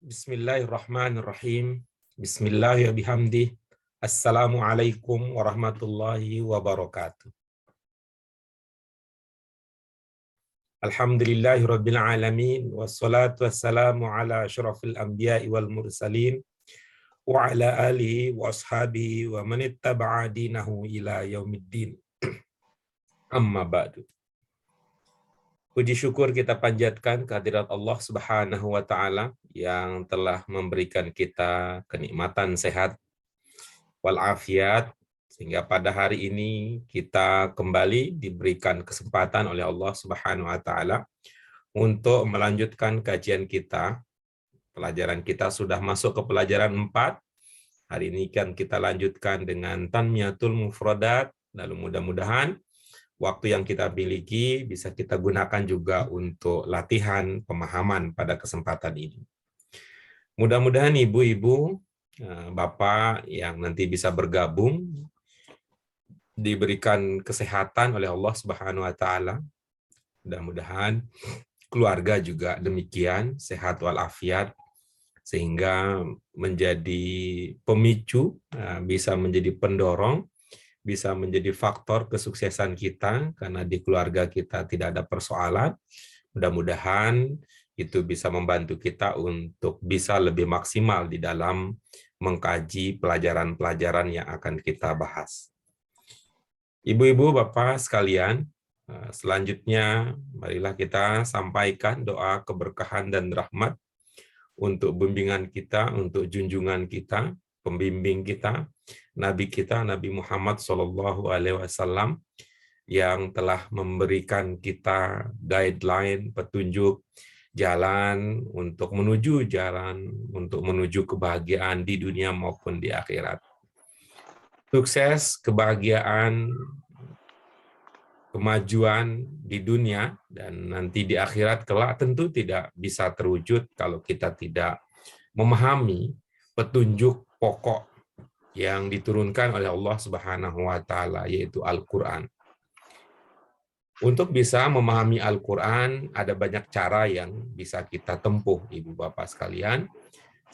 Bismillahirrahmanirrahim. Bismillahirrahmanirrahim. Assalamualaikum warahmatullahi wabarakatuh. Alhamdulillahirabbil alamin wassalatu wassalamu ala asyrafil anbiya'i wal mursalin wa ala alihi wa ashabihi wa man ittaba'a dinahu ila yaumiddin. Amma ba'du. Puji syukur kita panjatkan kehadirat Allah Subhanahu wa taala yang telah memberikan kita kenikmatan sehat walafiat sehingga pada hari ini kita kembali diberikan kesempatan oleh Allah Subhanahu wa taala untuk melanjutkan kajian kita. Pelajaran kita sudah masuk ke pelajaran 4. Hari ini kan kita lanjutkan dengan Tanmiyatul Mufradat, lalu mudah-mudahan waktu yang kita miliki bisa kita gunakan juga untuk latihan pemahaman pada kesempatan ini. Mudah-mudahan ibu-ibu, bapak yang nanti bisa bergabung, diberikan kesehatan oleh Allah Subhanahu wa taala. Mudah-mudahan keluarga juga demikian, sehat walafiat, sehingga menjadi pemicu, bisa menjadi pendorong, bisa menjadi faktor kesuksesan kita karena di keluarga kita tidak ada persoalan. Mudah-mudahan itu bisa membantu kita untuk bisa lebih maksimal di dalam mengkaji pelajaran-pelajaran yang akan kita bahas. Ibu-ibu, bapak sekalian, selanjutnya marilah kita sampaikan doa keberkahan dan rahmat untuk bimbingan kita, untuk junjungan kita, pembimbing kita, Nabi kita, Nabi Muhammad SAW, yang telah memberikan kita guideline, petunjuk, jalan untuk menuju kebahagiaan di dunia maupun di akhirat. Sukses, kebahagiaan, kemajuan di dunia, dan nanti di akhirat kelak tentu tidak bisa terwujud kalau kita tidak memahami petunjuk pokok yang diturunkan oleh Allah Subhanahu wa taala, yaitu Al-Qur'an. Untuk bisa memahami Al-Qur'an ada banyak cara yang bisa kita tempuh, Ibu Bapak sekalian.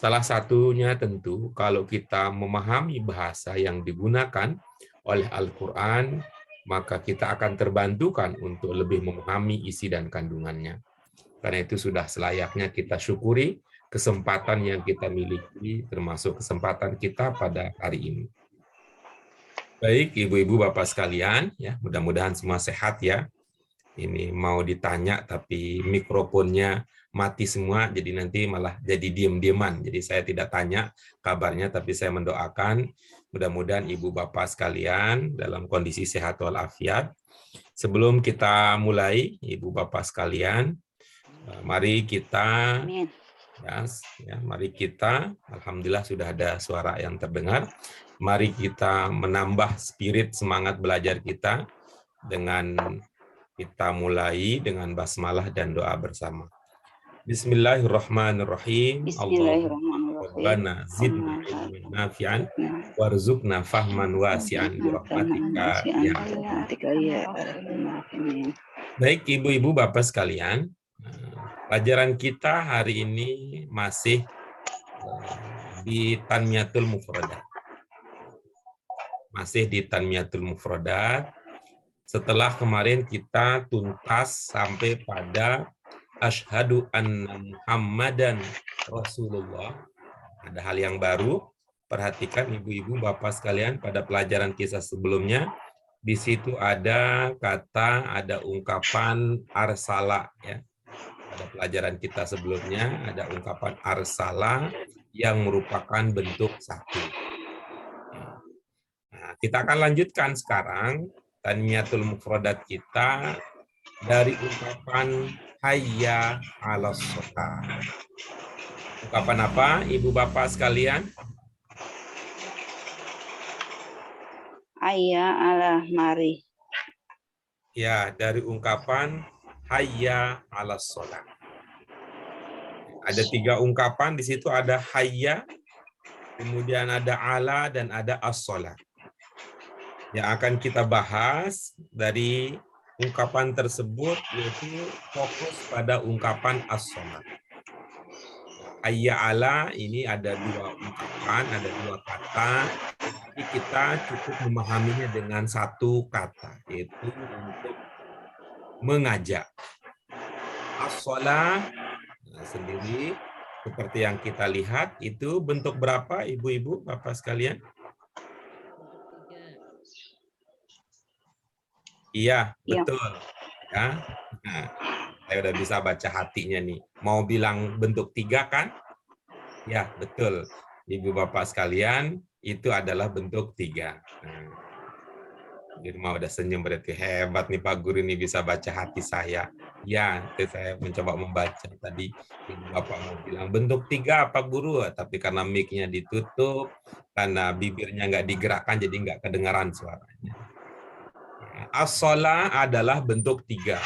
Salah satunya tentu kalau kita memahami bahasa yang digunakan oleh Al-Qur'an, maka kita akan terbantukan untuk lebih memahami isi dan kandungannya. Karena itu sudah selayaknya kita syukuri kesempatan yang kita miliki, termasuk kesempatan kita pada hari ini. Baik, ibu-ibu, bapak sekalian, ya, mudah-mudahan semua sehat ya. Ini mau ditanya tapi mikrofonnya mati semua, jadi nanti malah jadi diam-diaman. Jadi saya tidak tanya kabarnya, tapi saya mendoakan mudah-mudahan ibu bapak sekalian dalam kondisi sehat walafiat. Sebelum kita mulai, ibu bapak sekalian, mari kita mari kita, alhamdulillah sudah ada suara yang terdengar. Mari kita menambah spirit semangat belajar kita dengan kita mulai dengan basmalah dan doa bersama. Bismillahirrahmanirrahim. Allahumma zidna ilman nafi'an warzuqna fahman wasi'an birahmatika ya. Baik ibu-ibu bapak sekalian, pelajaran kita hari ini masih di Tanmiyatul Mufradat. Masih di Tanmiyatul Mufradat. Setelah kemarin kita tuntas sampai pada Asyhadu anna Muhammadan Rasulullah. Ada hal yang baru. Perhatikan ibu-ibu bapak sekalian pada pelajaran kisah sebelumnya. Di situ ada kata, ada ungkapan arsala ya. Pada pelajaran kita sebelumnya ada ungkapan arsala yang merupakan bentuk satu. Nah, kita akan lanjutkan sekarang Tanmiyatul Mufradat kita dari ungkapan hayya 'alas shalah. Ungkapan apa, ibu bapak sekalian? Hayya 'ala mari. Ya, dari ungkapan hayya 'alas shalah. Ada 3 ungkapan, di situ ada hayya, kemudian ada ala, dan ada as-shalah. Yang akan kita bahas dari ungkapan tersebut yaitu fokus pada ungkapan as-shalah. Hayya ala ini ada dua ungkapan, ada dua kata. Tapi kita cukup memahaminya dengan satu kata, yaitu untuk mengajak. As-shalah sendiri seperti yang kita lihat itu bentuk berapa ibu-ibu, bapak sekalian? Iya, betul. Ya. Nah, saya udah bisa baca hatinya nih. Mau bilang bentuk 3 kan? Ya, betul. Ibu bapak sekalian, itu adalah bentuk 3. Nah, di rumah udah senyum, berarti hebat nih Pak Guru ini bisa baca hati saya. Ya, itu saya mencoba membaca tadi. Ibu bapak mau bilang bentuk 3 Pak Guru, tapi karena mic-nya ditutup, karena bibirnya nggak digerakkan, jadi nggak kedengaran suaranya. As-shalah adalah bentuk 3.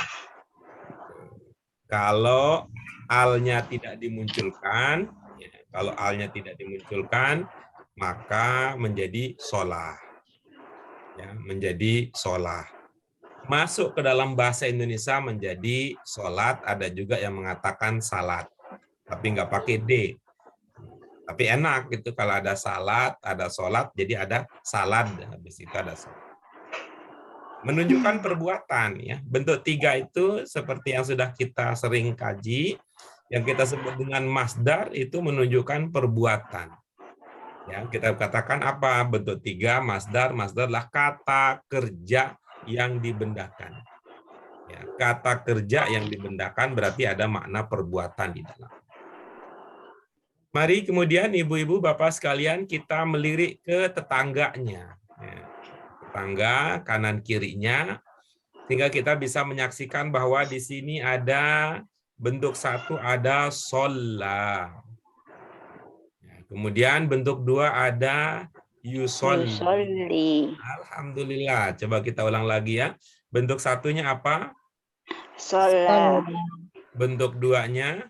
Kalau alnya tidak dimunculkan, kalau alnya tidak dimunculkan, maka menjadi sholah. Ya, menjadi sholah. Masuk ke dalam bahasa Indonesia menjadi sholat, ada juga yang mengatakan salat. Tapi nggak pakai D. Tapi enak gitu kalau ada salat, ada sholat, jadi ada salad. Habis itu ada sholat. Menunjukkan perbuatan, ya. Bentuk 3 itu seperti yang sudah kita sering kaji, yang kita sebut dengan masdar itu menunjukkan perbuatan. Ya, kita katakan apa bentuk 3 masdar? Masdar adalah kata kerja yang dibendakan. Ya, kata kerja yang dibendakan berarti ada makna perbuatan di dalam. Mari kemudian ibu-ibu bapak sekalian kita melirik ke tetangganya. Ya, tetangga kanan kirinya, sehingga kita bisa menyaksikan bahwa di sini ada bentuk 1 ada sholla. Kemudian bentuk 2 ada yusolli. Alhamdulillah. Coba kita ulang lagi ya. Bentuk 1-nya apa? Sholat. Bentuk 2-nya?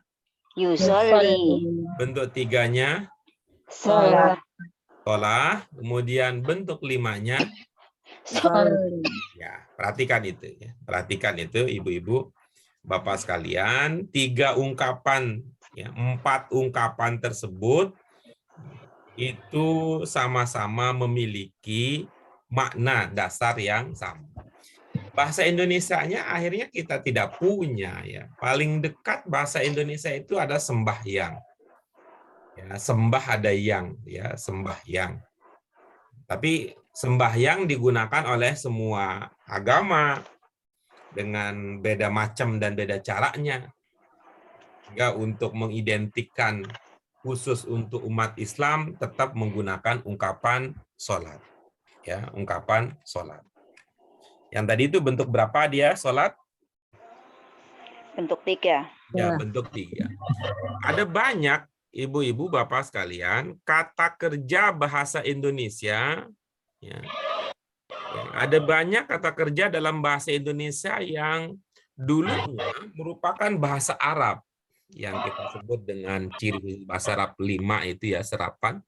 Yusolli. Bentuk 3-nya? Sholat. Sholah. Kemudian bentuk 5-nya? Sholli. Ya, perhatikan itu ya. Perhatikan itu ibu-ibu, bapak sekalian, 3 ungkapan ya, 4 ungkapan tersebut itu sama-sama memiliki makna dasar yang sama. Bahasa Indonesianya akhirnya kita tidak punya ya. Paling dekat bahasa Indonesia itu ada sembahyang. Ya, sembah ada yang ya, sembahyang. Tapi sembahyang digunakan oleh semua agama dengan beda macam dan beda caranya. Sehingga untuk mengidentikan khusus untuk umat Islam tetap menggunakan ungkapan sholat. Ya, ungkapan sholat. Yang tadi itu bentuk berapa dia sholat? Bentuk 3. Ya, bentuk 3. Ada banyak ibu-ibu bapak sekalian kata kerja bahasa Indonesia. Ya, ada banyak kata kerja dalam bahasa Indonesia yang dulunya merupakan bahasa Arab yang kita sebut dengan ciri bahasa Arab 5 itu ya, serapan.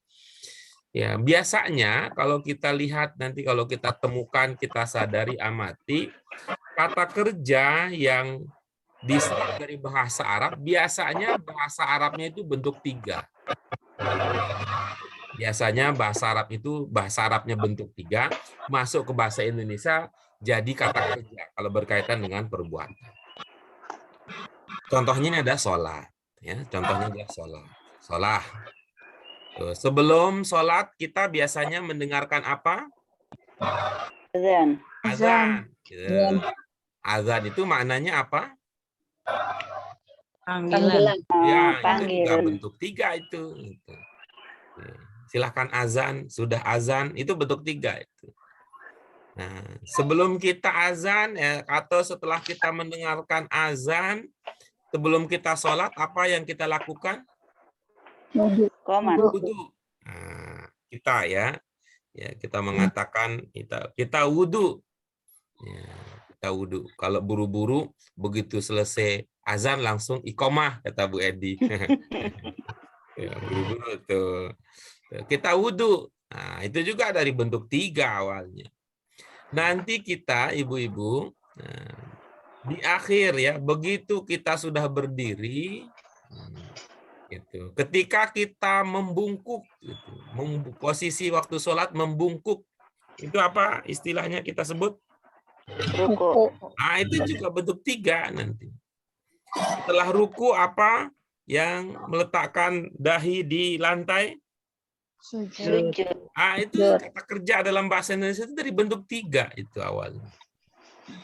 Ya, biasanya kalau kita lihat nanti kalau kita temukan, kita sadari amati, kata kerja yang diserap dari bahasa Arab, biasanya bahasa Arabnya itu bentuk 3. Biasanya bahasa Arab itu, bahasa Arabnya bentuk 3, masuk ke bahasa Indonesia jadi kata kerja kalau berkaitan dengan perbuatan. Contohnya ini ada sholat. Ya, contohnya adalah sholat. Sholat. Sebelum sholat kita biasanya mendengarkan apa? Azan. Azan. Azan itu maknanya apa? Panggilan. Ya, itu juga Panggilan. bentuk 3 itu. Silahkan azan, sudah azan, itu bentuk 3 itu. Nah, sebelum kita azan ya, atau setelah kita mendengarkan azan, sebelum kita sholat, apa yang kita lakukan? Qomat. Wudu. Nah, kita ya kita mengatakan kita wudu. Ya, kita wudu. Kalau buru-buru begitu selesai azan langsung iqomah kata Bu Edi. Ya, buru-buru tuh. Kita wudu. Nah, itu juga dari bentuk 3 awalnya. Nanti kita ibu-ibu di akhir ya, begitu kita sudah berdiri, Gitu. Ketika kita membungkuk, gitu, posisi waktu sholat membungkuk, itu apa istilahnya kita sebut? Ruku. Nah, itu juga bentuk 3 nanti. Setelah ruku apa yang meletakkan dahi di lantai? Sujud. Ah, itu kata kerja dalam bahasa Indonesia itu dari bentuk 3 itu awalnya.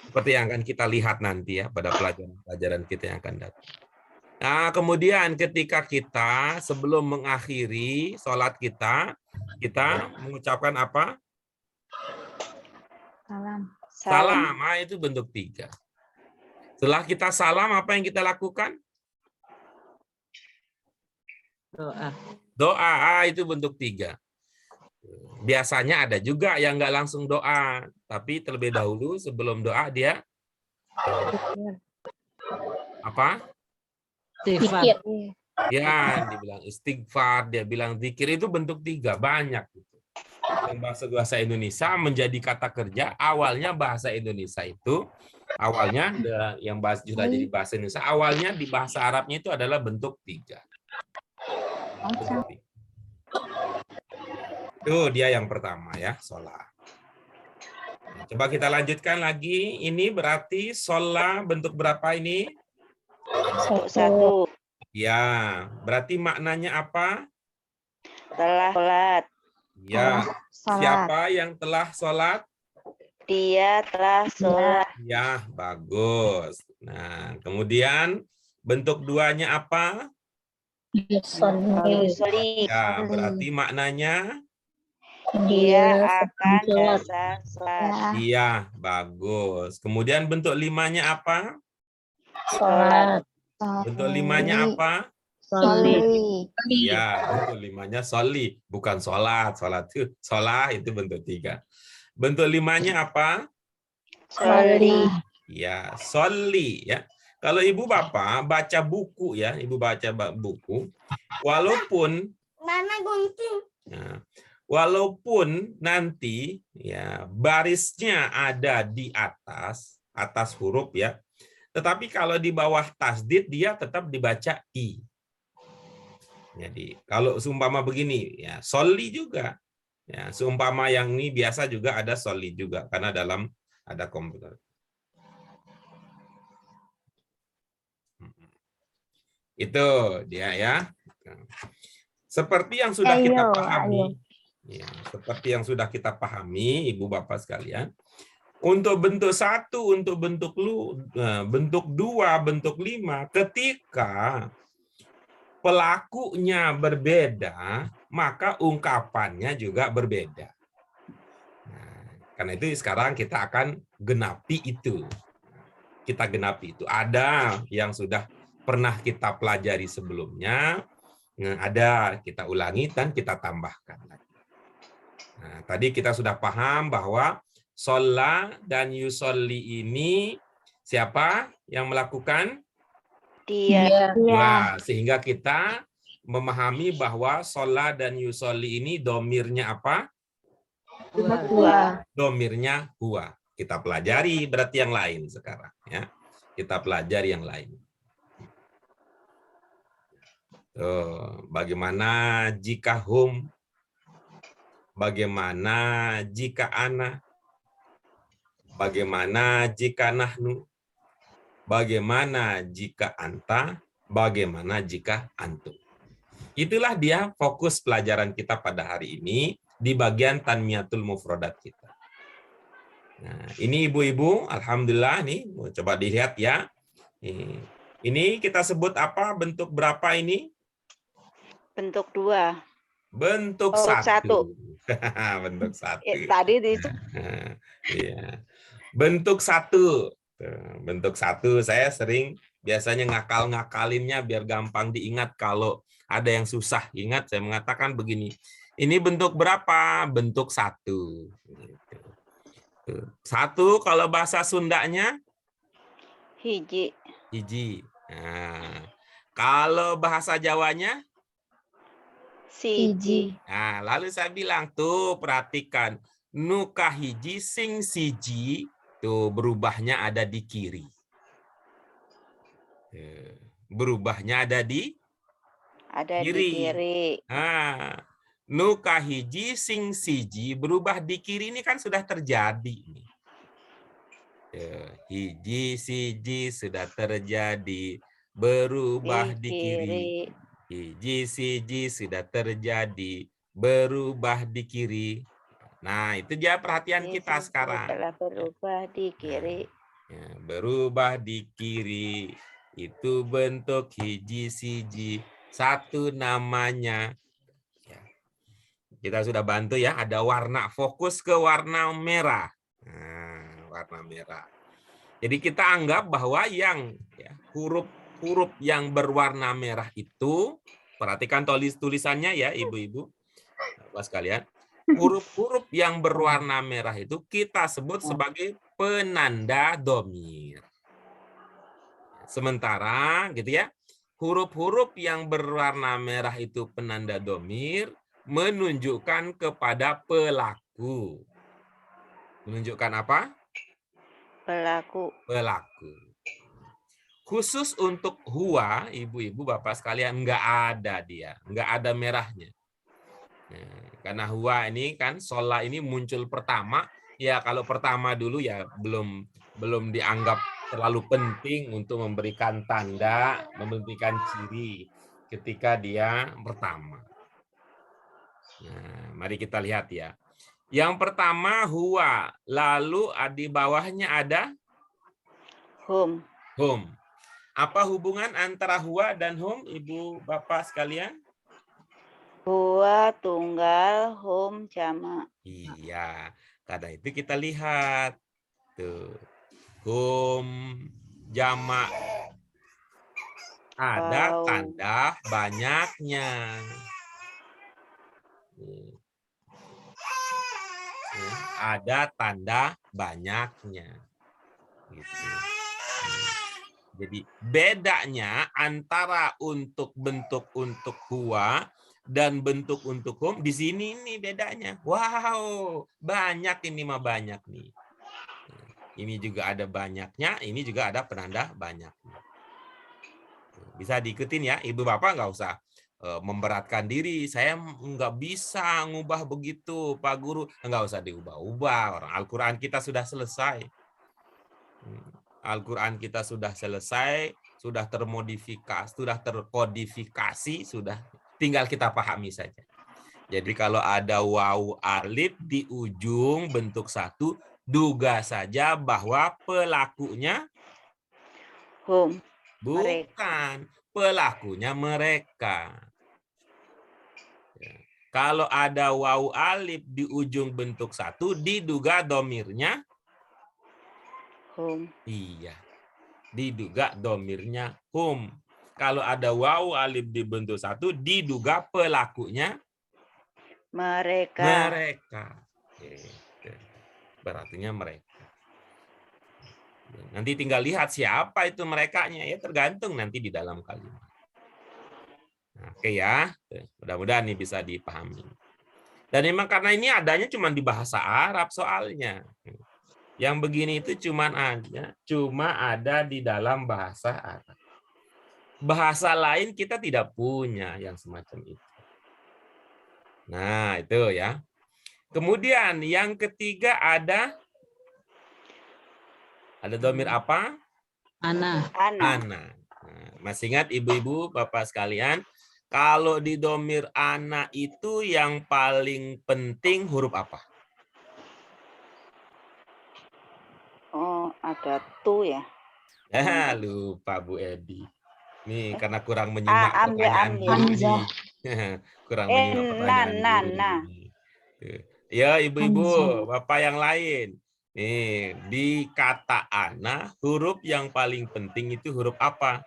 Seperti yang akan kita lihat nanti ya pada pelajaran-pelajaran kita yang akan datang. Nah, kemudian ketika kita sebelum mengakhiri sholat kita mengucapkan apa? Salam. Salam. Ah, itu bentuk 3. Setelah kita salam, apa yang kita lakukan? Doa. Doa. Ah, itu bentuk 3. Biasanya ada juga yang nggak langsung doa, tapi terlebih dahulu sebelum doa dia apa? Istighfar. Ya, dibilang istighfar, dia bilang zikir, itu bentuk 3, banyak. Yang bahasa Indonesia menjadi kata kerja, awalnya bahasa Indonesia itu, awalnya yang sudah jadi bahasa Indonesia, awalnya di bahasa Arabnya itu adalah bentuk 3. Itu dia yang pertama ya, sholat. Coba kita lanjutkan lagi, ini berarti sholat bentuk berapa ini? 1. Ya, berarti maknanya apa? Telah sholat. Ya, siapa yang telah sholat? Dia telah sholat. Ya, bagus. Nah, kemudian bentuk 2-nya apa? Yusolli. Ya, berarti maknanya? Dia akan dasar sholat. Iya, bagus. Kemudian bentuk 5-nya apa? Sholat. Bentuk 5-nya apa? Sholli. Ya, bentuk 5-nya sholli, bukan sholat. Sholat itu bentuk 3. Bentuk 5-nya apa? Sholli. Ya, sholli ya. Kalau ibu bapak baca buku ya, ibu baca buku, walaupun walaupun nanti ya barisnya ada di atas huruf ya, tetapi kalau di bawah tasdid dia tetap dibaca i. Jadi kalau seumpama begini ya, sholli juga. Ya, seumpama yang ini biasa juga ada sholli juga karena ada komputer. Itu dia ya. Seperti yang sudah kita pahami. Ya, seperti yang sudah kita pahami, Ibu Bapak sekalian. Untuk bentuk 1, untuk bentuk 2, bentuk 5, ketika pelakunya berbeda, maka ungkapannya juga berbeda. Nah, karena itu sekarang kita akan genapi itu. Kita genapi itu. Ada yang sudah pernah kita pelajari sebelumnya, ada kita ulangi dan kita tambahkan lagi. Nah, tadi kita sudah paham bahwa sholla dan yusolli ini siapa yang melakukan? Dia. Nah, sehingga kita memahami bahwa sholla dan yusolli ini domirnya apa? Huwa. Domirnya huwa. Kita pelajari berarti yang lain sekarang. Ya. Kita pelajari yang lain. Bagaimana jika hum? Bagaimana jika ana? Bagaimana jika nahnu? Bagaimana jika anta? Bagaimana jika antum? Itulah dia fokus pelajaran kita pada hari ini di bagian tanmiyatul mufradat kita. Nah, ini ibu-ibu, alhamdulillah nih, coba dilihat ya. Ini kita sebut apa? Bentuk berapa ini? Bentuk 2. Bentuk 1. Bentuk 1. Tadi di Iya. Bentuk 1. Bentuk 1 saya sering biasanya ngakal-ngakalinnya biar gampang diingat. Kalau ada yang susah ingat, saya mengatakan begini. Ini bentuk berapa? Bentuk 1. 1 kalau bahasa Sundanya? hiji. Hiji. Nah, kalau bahasa Jawanya? Siji. Nah, lalu saya bilang tuh perhatikan nuka hiji sing siji tuh berubahnya ada di kiri. Berubahnya ada di Ada di Kiri. kiri. Nah, nu kahiji sing siji berubah di kiri ini kan sudah terjadi. Hiji siji sudah terjadi berubah Di di kiri. kiri. Hiji siji sudah terjadi berubah di kiri. Nah, itu dia perhatian Di kita sisi sekarang. telah berubah di kiri. Ya, berubah di kiri. Itu bentuk hiji siji. Satu namanya. Ya. Kita sudah bantu ya, ada warna, fokus ke warna merah. Nah, warna merah. Jadi kita anggap bahwa yang huruf-huruf yang berwarna merah itu, perhatikan tulisannya ya ibu-ibu, Bapak sekalian. Huruf-huruf yang berwarna merah itu kita sebut sebagai penanda domir. Sementara gitu ya, huruf-huruf yang berwarna merah itu penanda domir menunjukkan kepada pelaku. Menunjukkan apa? Pelaku. Pelaku. Khusus untuk huwa, ibu-ibu, bapak sekalian, nggak ada dia. Nggak ada merahnya. Nah, karena huwa ini kan, sholat ini muncul pertama. Ya kalau pertama dulu ya belum dianggap terlalu penting untuk memberikan tanda, memberikan ciri ketika dia pertama. Nah, mari kita lihat ya. Yang pertama huwa, lalu di bawahnya ada Hum. hum. Apa hubungan antara huwa dan hum, ibu bapak sekalian? Huwa tunggal, hum jamak. Iya, karena itu kita lihat tuh hum jamak ada Wow. tanda banyaknya. Ada tanda banyaknya. Gitu. Jadi bedanya antara untuk bentuk untuk huwa dan bentuk untuk hum di sini nih bedanya. Wow, banyak ini mah banyak nih. Ini juga ada banyaknya, ini juga ada penanda banyaknya. Bisa diikutin ya, ibu bapak nggak usah memberatkan diri. Saya nggak bisa ngubah begitu, Pak Guru. Nggak usah diubah-ubah. Orang Al-Quran kita sudah selesai. Al-Quran kita sudah selesai, sudah termodifikasi, sudah terkodifikasi, sudah tinggal kita pahami saja. Jadi kalau ada waw alif di ujung bentuk satu, duga saja bahwa pelakunya Hum. bukan, pelakunya mereka. Kalau ada waw alif di ujung bentuk satu, diduga domirnya Hum. iya. Diduga domirnya hum. Kalau ada waw alif di bentuk satu, diduga pelakunya Mereka. mereka. Berartinya mereka. Nanti tinggal lihat siapa itu merekanya, ya tergantung nanti di dalam kalimat. Oke ya, mudah-mudahan ini bisa dipahami. Dan memang karena ini adanya cuma di bahasa Arab soalnya. Yang begini itu cuma ada di dalam bahasa Arab. Bahasa lain kita tidak punya yang semacam itu. Nah, itu ya. Kemudian yang ketiga ada domir apa? Ana. Ana. Nah, masih ingat ibu-ibu, bapak sekalian, kalau di domir ana itu yang paling penting huruf apa? Oh, ada tu ya. Lupa Bu Edi. Nih karena kurang menyimak Ambil, pertanyaan ambil. guru ini. Kurang menyimak pertanyaan guru Nah. ini. Ya ibu-ibu, bapak yang lain. Nih di kata ana huruf yang paling penting itu huruf apa?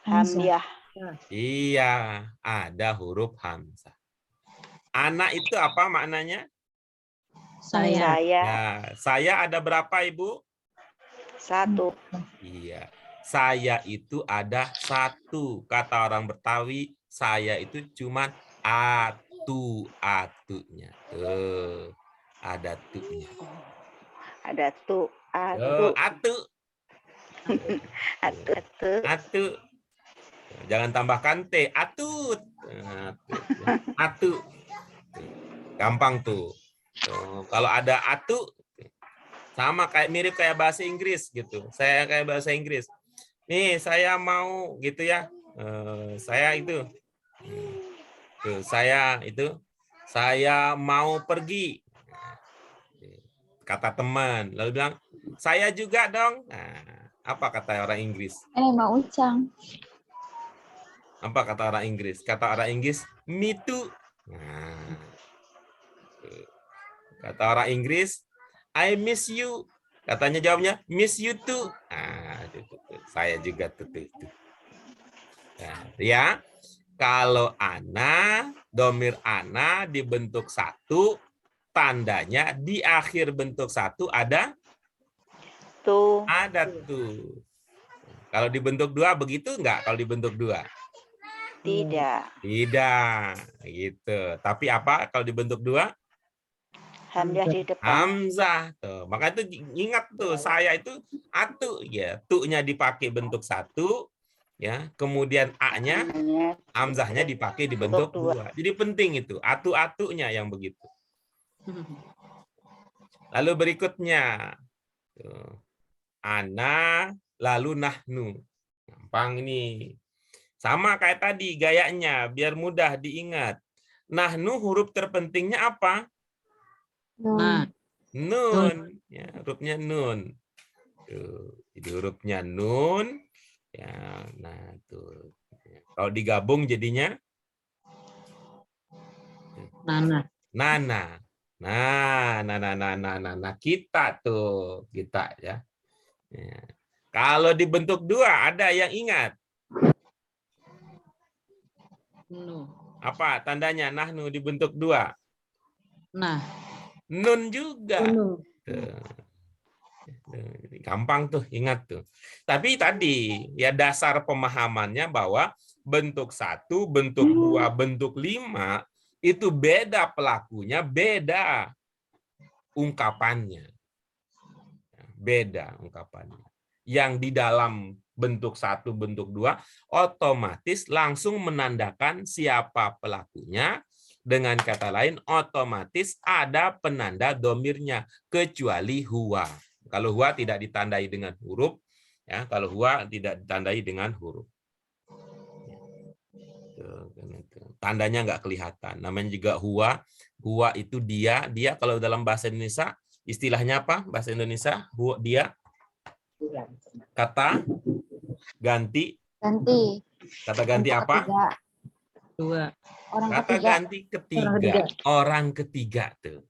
Hamzah. Iya, ada huruf hamzah. Anak itu apa maknanya? Saya. Ya, saya ada berapa ibu? 1. Iya, saya itu ada 1. Kata orang Betawi, saya itu cuman atunya. Tuh, ada tunya. Ada tu. Atu. Atu. Atu. Jangan tambahkan T, atut. Nah, atu. Gampang tuh. Kalau ada atu, sama kayak mirip kayak bahasa Inggris gitu. Saya kayak bahasa Inggris. Nih, saya mau gitu ya. Saya itu. Tuh, saya mau pergi. Kata teman, lalu bilang, saya juga dong. Nah, apa kata orang Inggris? Mau ucang. Apa kata orang Inggris? Kata orang Inggris, me too. Nah, kata orang Inggris, I miss you. Katanya jawabnya, miss you too. Nah, saya juga tuh. Nah, ya, kalau ana, domir ana dibentuk satu, tandanya di akhir bentuk satu ada tuh, tuh. Kalau dibentuk dua begitu enggak? Kalau dibentuk dua? tidak. Tidak, gitu. Tapi apa kalau dibentuk dua? Hamzah di depan. Hamzah. Tuh. Maka itu ingat tuh, saya itu atu ya. Tu-nya dipakai bentuk satu, ya. Kemudian a-nya, hamzahnya dipakai di bentuk dua. Jadi penting itu, atu-atunya yang begitu. Lalu berikutnya, tuh. Ana, lalu nahnu. Gampang ini. Sama kayak tadi gayanya, biar mudah diingat. Nahnu huruf terpentingnya apa? Nah, Nun. Ya, hurufnya nun. Tuh. Jadi hurufnya nun. Ya, nah tuh. Kalau digabung jadinya Nana. Nana. Nah, kita tuh, kita ya. Ya. Kalau dibentuk dua, ada yang ingat? Nu. Apa tandanya nahnu dibentuk dua? Nah. Nun juga. Nu. Gampang tuh, ingat tuh. Tapi tadi ya dasar pemahamannya bahwa bentuk satu, bentuk dua, bentuk lima itu beda pelakunya, beda ungkapannya. Beda ungkapannya. Yang di dalam bentuk satu, bentuk dua, otomatis langsung menandakan siapa pelakunya. Dengan kata lain, otomatis ada penanda domirnya, kecuali huwa. Kalau huwa tidak ditandai dengan huruf, ya. Kalau huwa tidak ditandai dengan huruf. Tandanya nggak kelihatan. Namanya juga huwa. Huwa itu dia. Dia kalau dalam bahasa Indonesia, istilahnya apa? Bahasa Indonesia, huwa, dia. Kata ganti. Kata ganti apa? Dua. Kata ganti ketiga. Orang ketiga tuh.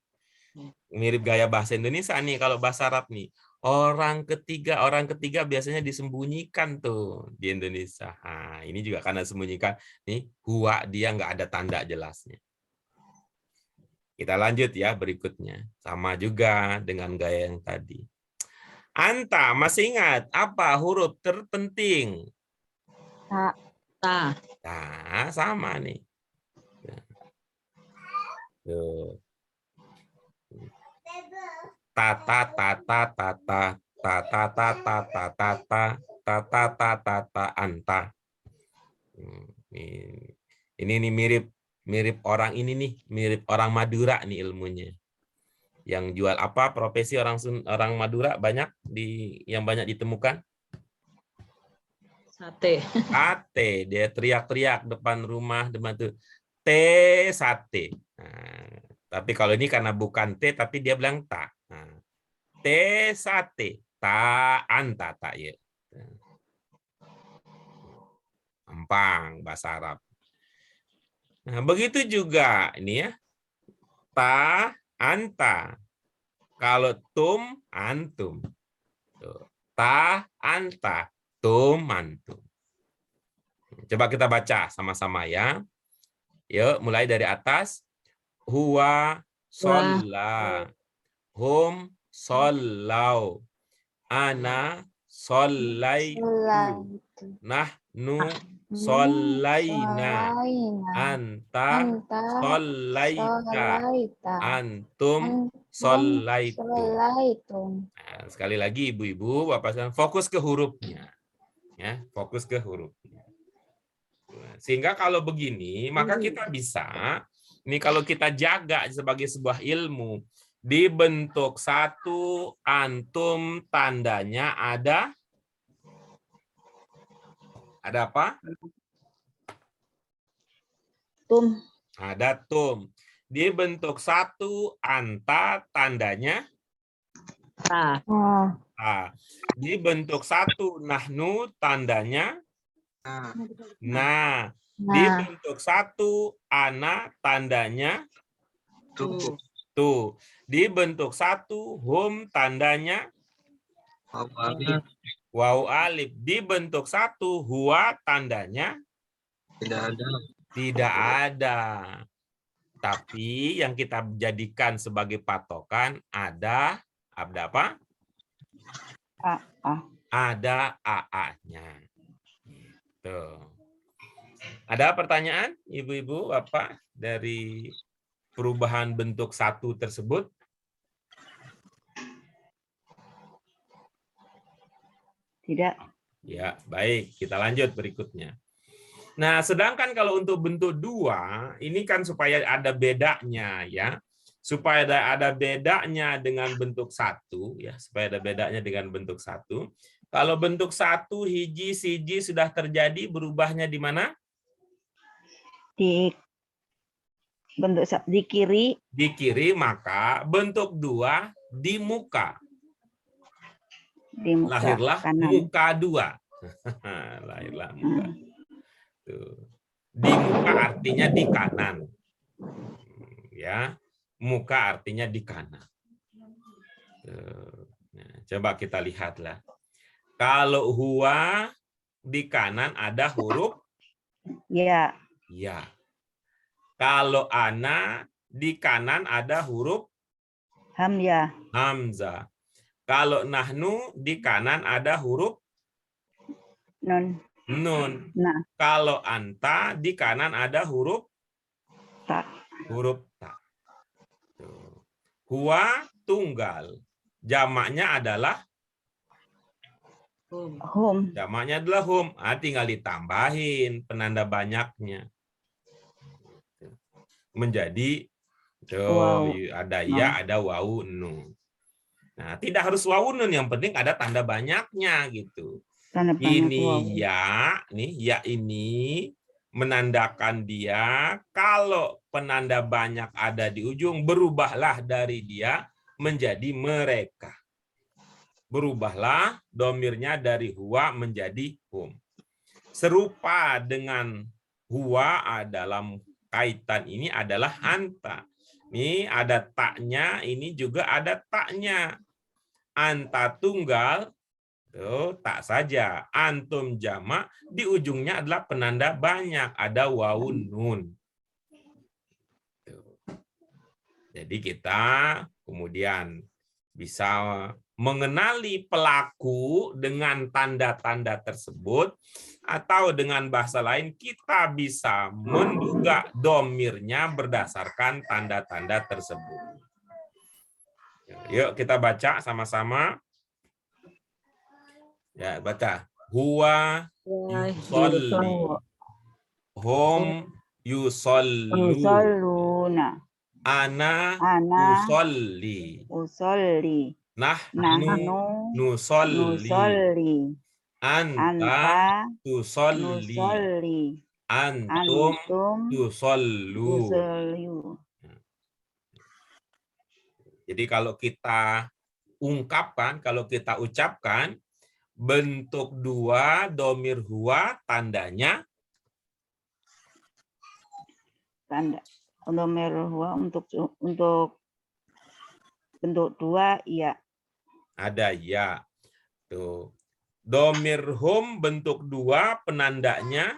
Mirip gaya bahasa Indonesia nih kalau bahasa Arab nih. Orang ketiga biasanya disembunyikan tuh di Indonesia. Nah, ini juga karena disembunyikan nih, huwa dia nggak ada tanda jelasnya. Kita lanjut ya berikutnya. Sama juga dengan gaya yang tadi. Anta, masih ingat apa huruf terpenting? Ta. Nah, sama nih. Tuh. Tata, tata, tata, tata, tata, tata, tata, tata, anta. Ini nih mirip orang ini nih, mirip orang Madura nih ilmunya. Yang jual apa profesi orang Madura banyak yang banyak ditemukan? Sate. Sate, dia teriak-teriak depan rumah, depan tuh teh sate. Nah, tapi kalau ini karena bukan teh, tapi dia bilang ta. Nah, teh sate, ta anta tak ya. Gampang bahasa Arab. Nah, begitu juga ini ya. Ta anta. Kalau tum antum. Tuh. Ta anta, tum antum. Coba kita baca sama-sama ya. Yuk, mulai dari atas. Huwa sholla. Hum shollau. Ana shollaitu. Nahnu shollaina. Anta shollaita. Antum shollaitu. Nah, sekali lagi ibu-ibu, Bapak sekalian fokus ke hurufnya. Ya, fokus ke hurufnya. Sehingga kalau begini, maka kita bisa, ini kalau kita jaga sebagai sebuah ilmu, dibentuk satu, antum tandanya ada apa? Tum. Ada tum. Dibentuk satu, anta tandanya Ta. ta. Dibentuk satu, nahnu tandanya nah. Dibentuk satu, ana tandanya Tu. tuh. Dibentuk satu, hum tandanya waw alif. Dibentuk satu, huwa tandanya tidak ada. Tapi yang kita jadikan sebagai patokan ada apa? Ada AA-nya. Gitu. Ada pertanyaan, Ibu-ibu, Bapak, dari perubahan bentuk satu tersebut? Tidak. Ya, baik. Kita lanjut berikutnya. Nah, sedangkan kalau untuk bentuk dua, ini kan supaya ada bedanya, ya. Supaya ada bedanya dengan bentuk satu, ya. Supaya ada bedanya dengan bentuk satu. Kalau bentuk satu, hiji, siji sudah terjadi, berubahnya di mana? Di bentuk di kiri. Di kiri, maka bentuk dua di muka. Di muka Lahirlah kanan. muka dua. Lahirlah muka. Tuh. Di muka artinya di kanan. Ya, muka artinya di kanan. Tuh. Nah, coba kita lihatlah. Kalau huwa di kanan ada huruf Ya. ya. Kalau ana di kanan ada huruf Hamzah. hamzah. Kalau nahnu di kanan ada huruf Nun. nun. Nah. Kalau anta di kanan ada huruf Ta. huruf ta. Tuh. Huwa tunggal. Jamaknya adalah Hum. jamaknya adalah hum. Tinggal ditambahin penanda banyaknya. Menjadi Wow. ada ya, ada wau nun. Nah, tidak harus wau nun, yang penting ada tanda banyaknya gitu. Tanda banyak Ini wow. ya, nih ya ini menandakan dia. Kalau penanda banyak ada di ujung, berubahlah dari dia menjadi mereka. Berubahlah domirnya dari huwa menjadi hum. Serupa dengan huwa dalam kaitan ini adalah anta. Ini ada taknya, ini juga ada taknya. Anta tunggal, tuh, tak saja. Antum jamak, di ujungnya adalah penanda banyak, ada wawun nun. Tuh. Jadi kita kemudian bisa mengenali pelaku dengan tanda-tanda tersebut, atau dengan bahasa lain kita bisa menduga domirnya berdasarkan tanda-tanda tersebut. Yuk kita baca sama-sama. Ya, baca. Huwa yusolli. Hum yusollu. Yusalluna. Ana usolli. Usolli. Nahnu nusolli. Anta tusolli. Antum tusollu. Jadi kalau kita ungkapkan, kalau kita ucapkan, bentuk dua domir huwa tandanya tanda domir huwa untuk bentuk dua ya. Ada ya. Tuh. Domir hum bentuk dua penandanya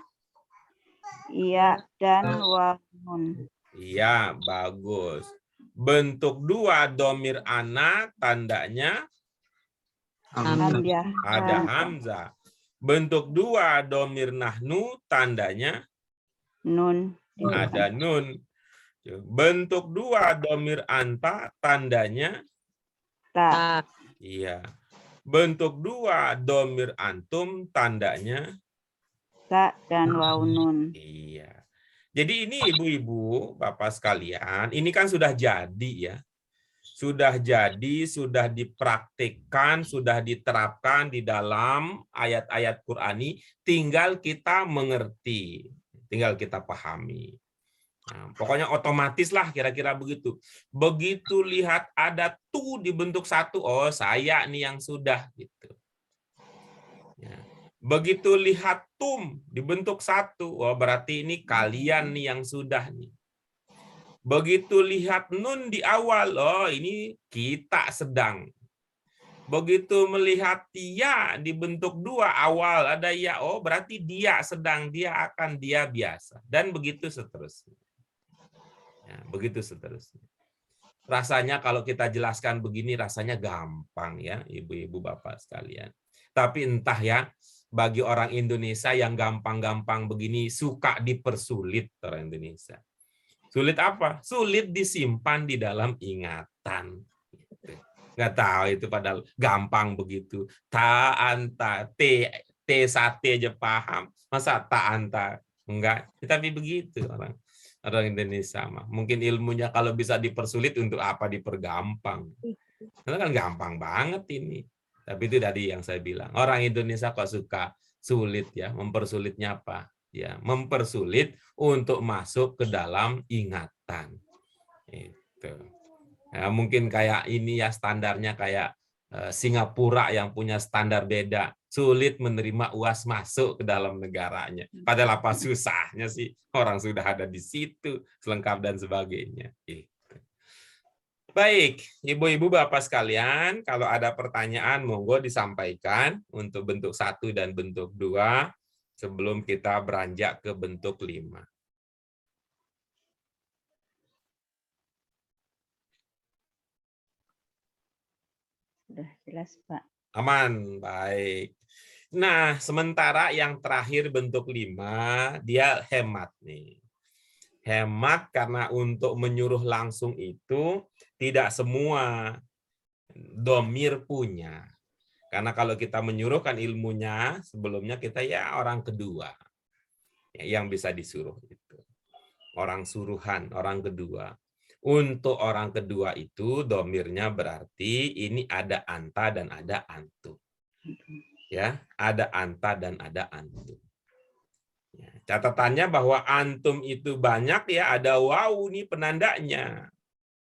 iya dan wawun. Iya, bagus. Bentuk dua domir ana tandanya ada hamzah. Bentuk dua domir nahnu tandanya nun. Ada nun. Bentuk dua domir anta tandanya Ta. Iya. Bentuk dua domir antum tandanya ta dan waw nun. Iya. Jadi ini ibu-ibu, bapak sekalian, ini kan sudah jadi ya. Sudah jadi, sudah dipraktikkan, sudah diterapkan di dalam ayat-ayat Qur'ani, tinggal kita mengerti, tinggal kita pahami. Nah, pokoknya otomatis lah kira-kira begitu. Begitu lihat ada tu dibentuk satu, oh saya nih yang sudah gitu. Ya. Begitu lihat tum dibentuk satu, oh berarti ini kalian nih yang sudah nih. Begitu lihat nun di awal, oh ini kita sedang. Begitu melihat ya dibentuk dua awal ada ya, oh berarti dia sedang, dia akan, dia biasa. Dan begitu seterusnya. Ya, begitu seterusnya. Rasanya kalau kita jelaskan begini rasanya gampang ya ibu-ibu bapak sekalian. Tapi entah ya, bagi orang Indonesia yang gampang-gampang begini suka dipersulit orang Indonesia. Sulit apa? Sulit disimpan di dalam ingatan. Nggak tahu itu padahal gampang begitu. Ta anta, t sate aja paham. Masa ta anta enggak? Tapi begitu orang Indonesia mah. Mungkin ilmunya kalau bisa dipersulit untuk apa dipergampang. Karena kan gampang banget ini. Tapi itu tadi yang saya bilang. Orang Indonesia kok suka sulit ya. Mempersulitnya apa? Ya, mempersulit untuk masuk ke dalam ingatan. Itu. Ya, mungkin kayak ini ya standarnya kayak Singapura yang punya standar beda, sulit menerima UAS masuk ke dalam negaranya. Padahal apa susahnya sih, orang sudah ada di situ, selengkap dan sebagainya. Itu. Baik, ibu-ibu bapak sekalian, kalau ada pertanyaan monggo disampaikan untuk bentuk 1 dan bentuk 2. Sebelum kita beranjak ke bentuk 5. Sudah jelas, Pak. Aman, baik. Nah, sementara yang terakhir bentuk 5, dia hemat nih. Hemat karena untuk menyuruh langsung itu tidak semua domir punya. Karena kalau kita menyuruh kan ilmunya sebelumnya kita ya orang kedua yang bisa disuruh itu. Orang suruhan, orang kedua. Untuk orang kedua itu domirnya berarti ini ada anta dan ada antum. Ya, ada anta dan ada antum. Ya, catatannya bahwa antum itu banyak ya, ada waw nih penandanya.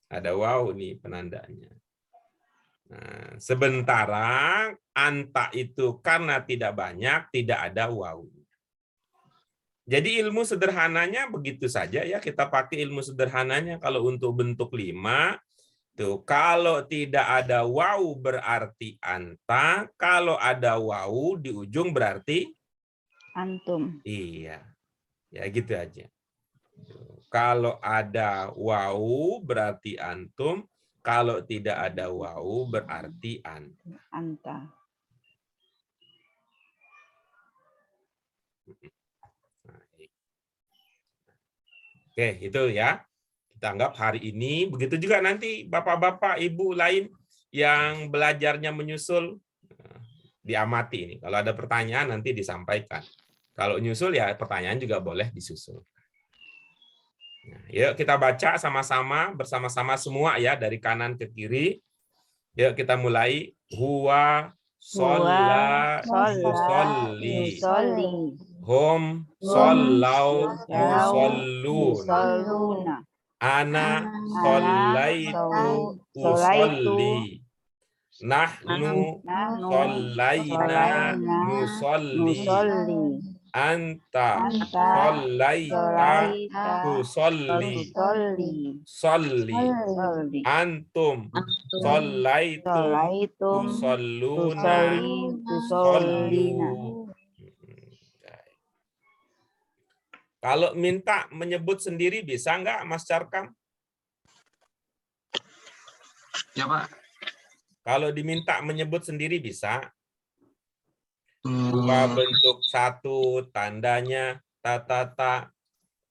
Ada waw nih penandanya. Nah, sementara anta itu karena tidak banyak, tidak ada waw. Jadi ilmu sederhananya begitu saja ya, kita pakai ilmu sederhananya. Kalau untuk bentuk 5, tuh kalau tidak ada waw berarti anta, kalau ada waw di ujung berarti antum. Iya, ya gitu aja. Kalau ada waw berarti antum, kalau tidak ada waw berarti anta. Anta. Oke, itu ya. Kita anggap hari ini, begitu juga nanti bapak-bapak, ibu lain yang belajarnya menyusul, diamati ini. Kalau ada pertanyaan nanti disampaikan. Kalau nyusul ya pertanyaan juga boleh disusul. Nah, yuk kita baca sama-sama, bersama-sama semua ya, dari kanan ke kiri. Yuk kita mulai. Huwa sholla yusolli. Hum shollau yusallun. Ana shollaitu usolli. Nahnu shollaina nusolli. Anta shollaita tusolli. Solli. Antum shollaitum tusalluna. Sollu. Kalau minta menyebut sendiri bisa nggak, Mas Carkam? Ya, Pak. Kalau diminta menyebut sendiri bisa. Dua bentuk 1, tandanya ta.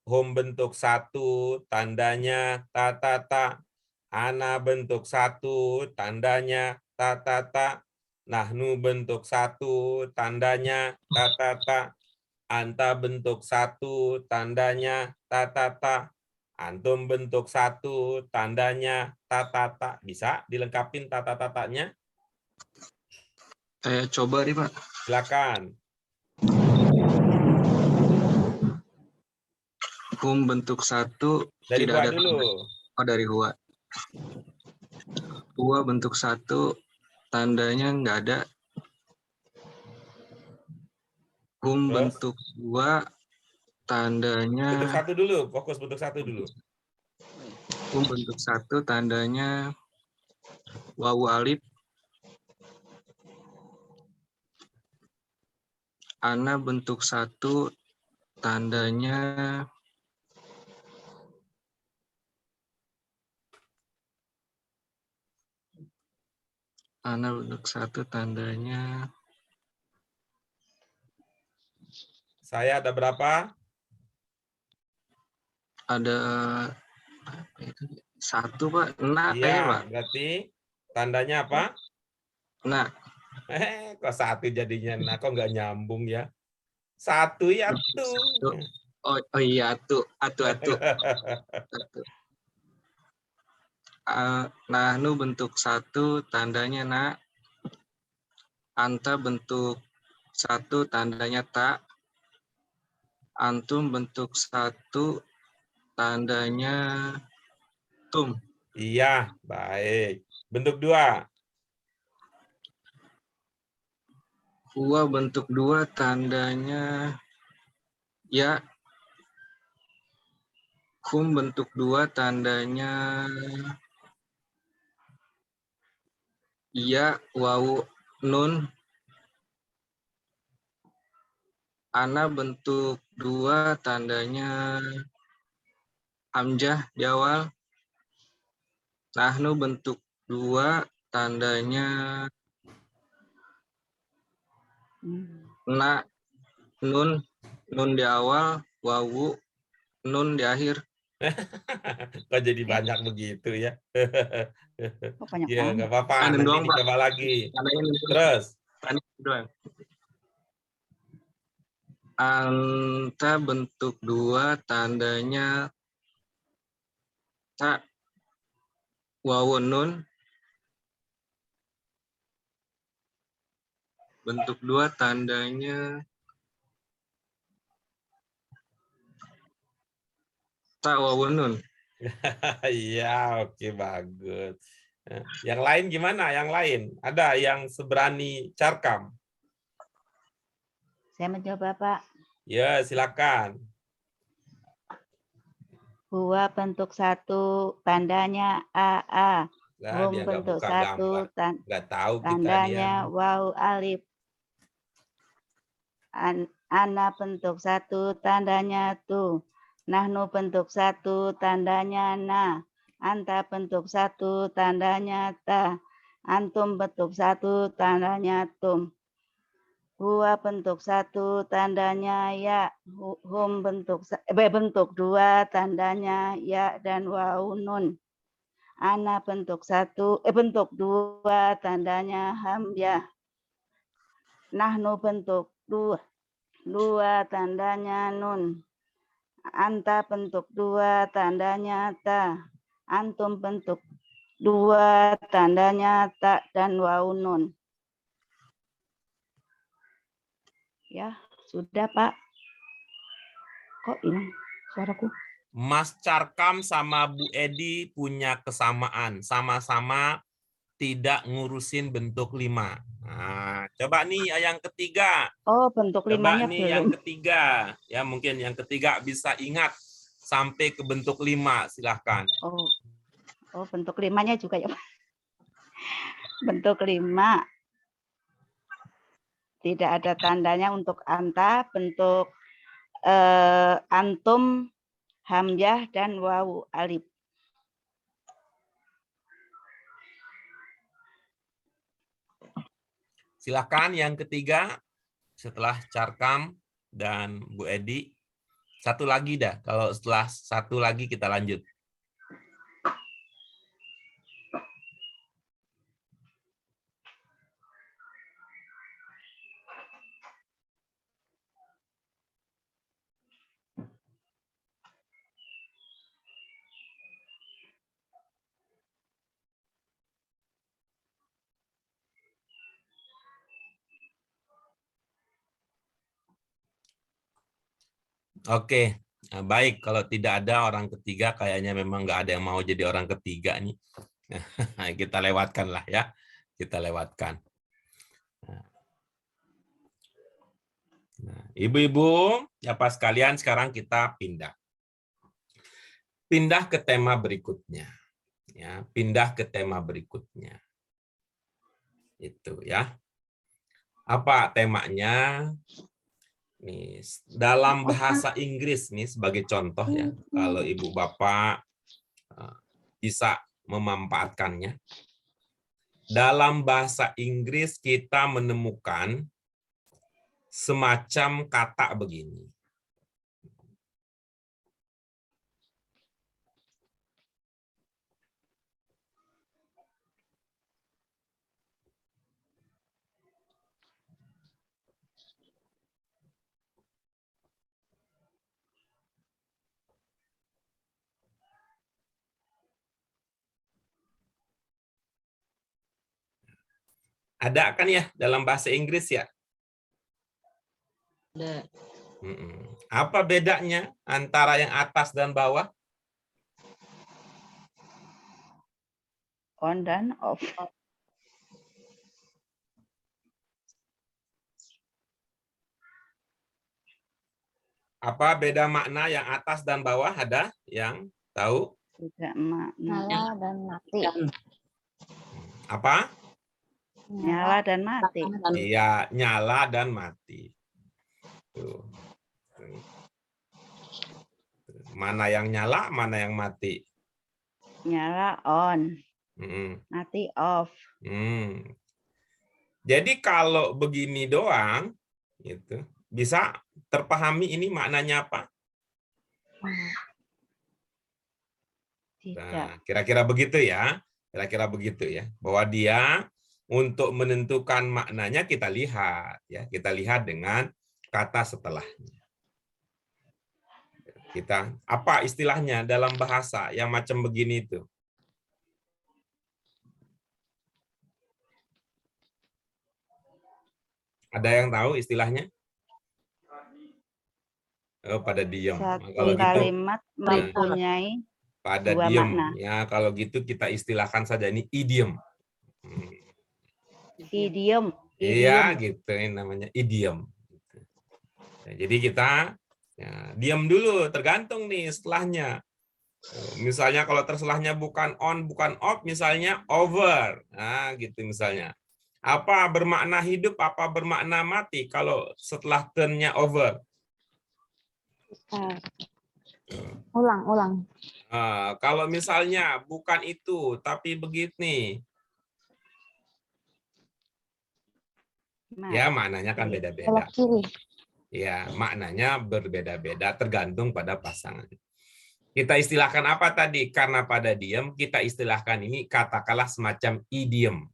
Hum bentuk 1, tandanya ta. Ana bentuk 1, tandanya ta. Nahnu bentuk 1, tandanya ta. Anta bentuk 1, tandanya ta. Antum bentuk 1, tandanya ta. Bisa dilengkapin tatanya? Saya coba nih, Pak. Silakan. Hum bentuk 1 Dari tidak Hua ada dulu. tanda. Oh, dari Hua. Hua bentuk 1 tandanya nggak ada. Hum Terus? bentuk 2 tandanya. Bentuk 1 dulu, fokus bentuk 1 dulu. Hum bentuk 1 tandanya wawu alif. Ana bentuk 1 tandanya Saya ada berapa? ada apa itu? 1, Pak. Nah, Iya, Pak. berarti tandanya apa? Nah, Kok 1 jadinya? Nah, kok nggak nyambung ya? 1 ya tuh. oh iya, atu. Atu. Nahnu bentuk 1 tandanya na. Anta bentuk 1 tandanya ta. Antum bentuk 1 tandanya tum. Iya, baik. Bentuk 2. Hua bentuk 2 tandanya ya. Hum bentuk 2 tandanya ya, wawu nun. Ana bentuk 2 tandanya hamzah di awal. Nahnu bentuk 2 tandanya na, nun di awal, wawu, nun di akhir. Kok jadi banyak begitu ya? Kok banyak Ya, nggak banget? apa-apa. Ada Nanti doang, Pak. dicoba lagi. Ada ini Terus. doang. Anta bentuk 2 tandanya ta, wawu nun. Bentuk 2 tandanya ta, wawu nun. Iya, oke, bagus. Yang lain gimana? Yang lain? Ada yang seberani Carkam? Saya mencoba, Pak. Ya, silakan. Hua bentuk 1 tandanya AA. Nah, Hum dia nggak bentuk buka 1 gambar. Nggak tahu kita dia. tandanya wawu alif. Ana bentuk 1 tandanya tu. Nahnu bentuk 1 tandanya na. Anta bentuk 1 tandanya ta. Antum bentuk 1 tandanya tum. Hua bentuk 1 tandanya ya. Hum bentuk 2 tandanya ya dan wawu nun. Ana bentuk 2 tandanya hamzah. Nahnu bentuk 2 tandanya nun. Anta bentuk 2 tandanya ta. Antum bentuk 2 tandanya ta dan wawu nun. Ya, sudah, Pak. Kok hilang suaraku? Mas Carkam sama Bu Edi punya kesamaan. Sama-sama tidak ngurusin bentuk 5. Nah, coba nih yang ketiga. Oh, bentuk Coba limanya nih yang belum. ketiga. Ya, mungkin yang ketiga bisa ingat sampai ke bentuk 5. Silahkan. Oh, bentuk limanya juga ya, Pak. Bentuk 5. Tidak ada tandanya untuk anta, bentuk antum, hamzah, dan wawu alif. Silakan yang ketiga setelah Carkam dan Bu Edi. Satu lagi dah. Kalau setelah satu lagi kita lanjut. Oke, nah, baik. Kalau tidak ada orang ketiga, kayaknya memang nggak ada yang mau jadi orang ketiga nih. Kita lewatkan lah ya. Kita lewatkan. Nah, ibu-ibu, Bapak sekalian, sekarang kita pindah. Pindah ke tema berikutnya. Ya, pindah ke tema berikutnya. Itu ya. Apa temanya? Nih, dalam bahasa Inggris nih sebagai contoh ya. Kalau Ibu Bapak bisa memanfaatkannya. Dalam bahasa Inggris kita menemukan semacam kata begini. Ada kan ya dalam bahasa Inggris ya? Ada. Apa bedanya antara yang atas dan bawah? On dan off. Apa beda makna yang atas dan bawah? Ada yang tahu? Tidak makna. Nyala dan mati. Apa? Nyala dan mati. Iya, nyala dan mati. Tuh. Mana yang nyala, mana yang mati? Nyala on, mati off. Jadi kalau begini doang, gitu, bisa terpahami ini maknanya apa? Tidak. Nah, kira-kira begitu ya. Kira-kira begitu ya. Bahwa dia untuk menentukan maknanya kita lihat ya. Kita lihat dengan kata setelahnya. Kita apa istilahnya dalam bahasa yang macam begini itu? Ada yang tahu istilahnya? Oh, pada diam. Satu Kalau gitu kalimat mempunyai pada dua diam. makna. Ya, kalau gitu kita istilahkan saja ini idiom. Idiom. Iya, gitu ini namanya idiom. Nah, jadi kita ya, diam dulu, tergantung nih setelahnya. Misalnya kalau terselahnya bukan on, bukan off, misalnya over. Nah, gitu misalnya. Apa bermakna hidup, apa bermakna mati kalau setelah turn-nya over? Ulang. Kalau misalnya bukan itu, tapi begini. Ya, maknanya kan beda-beda. Belok kiri. Ya, maknanya berbeda-beda tergantung pada pasangan. Kita istilahkan apa tadi? Karena pada diam, kita istilahkan ini katakanlah semacam idiom.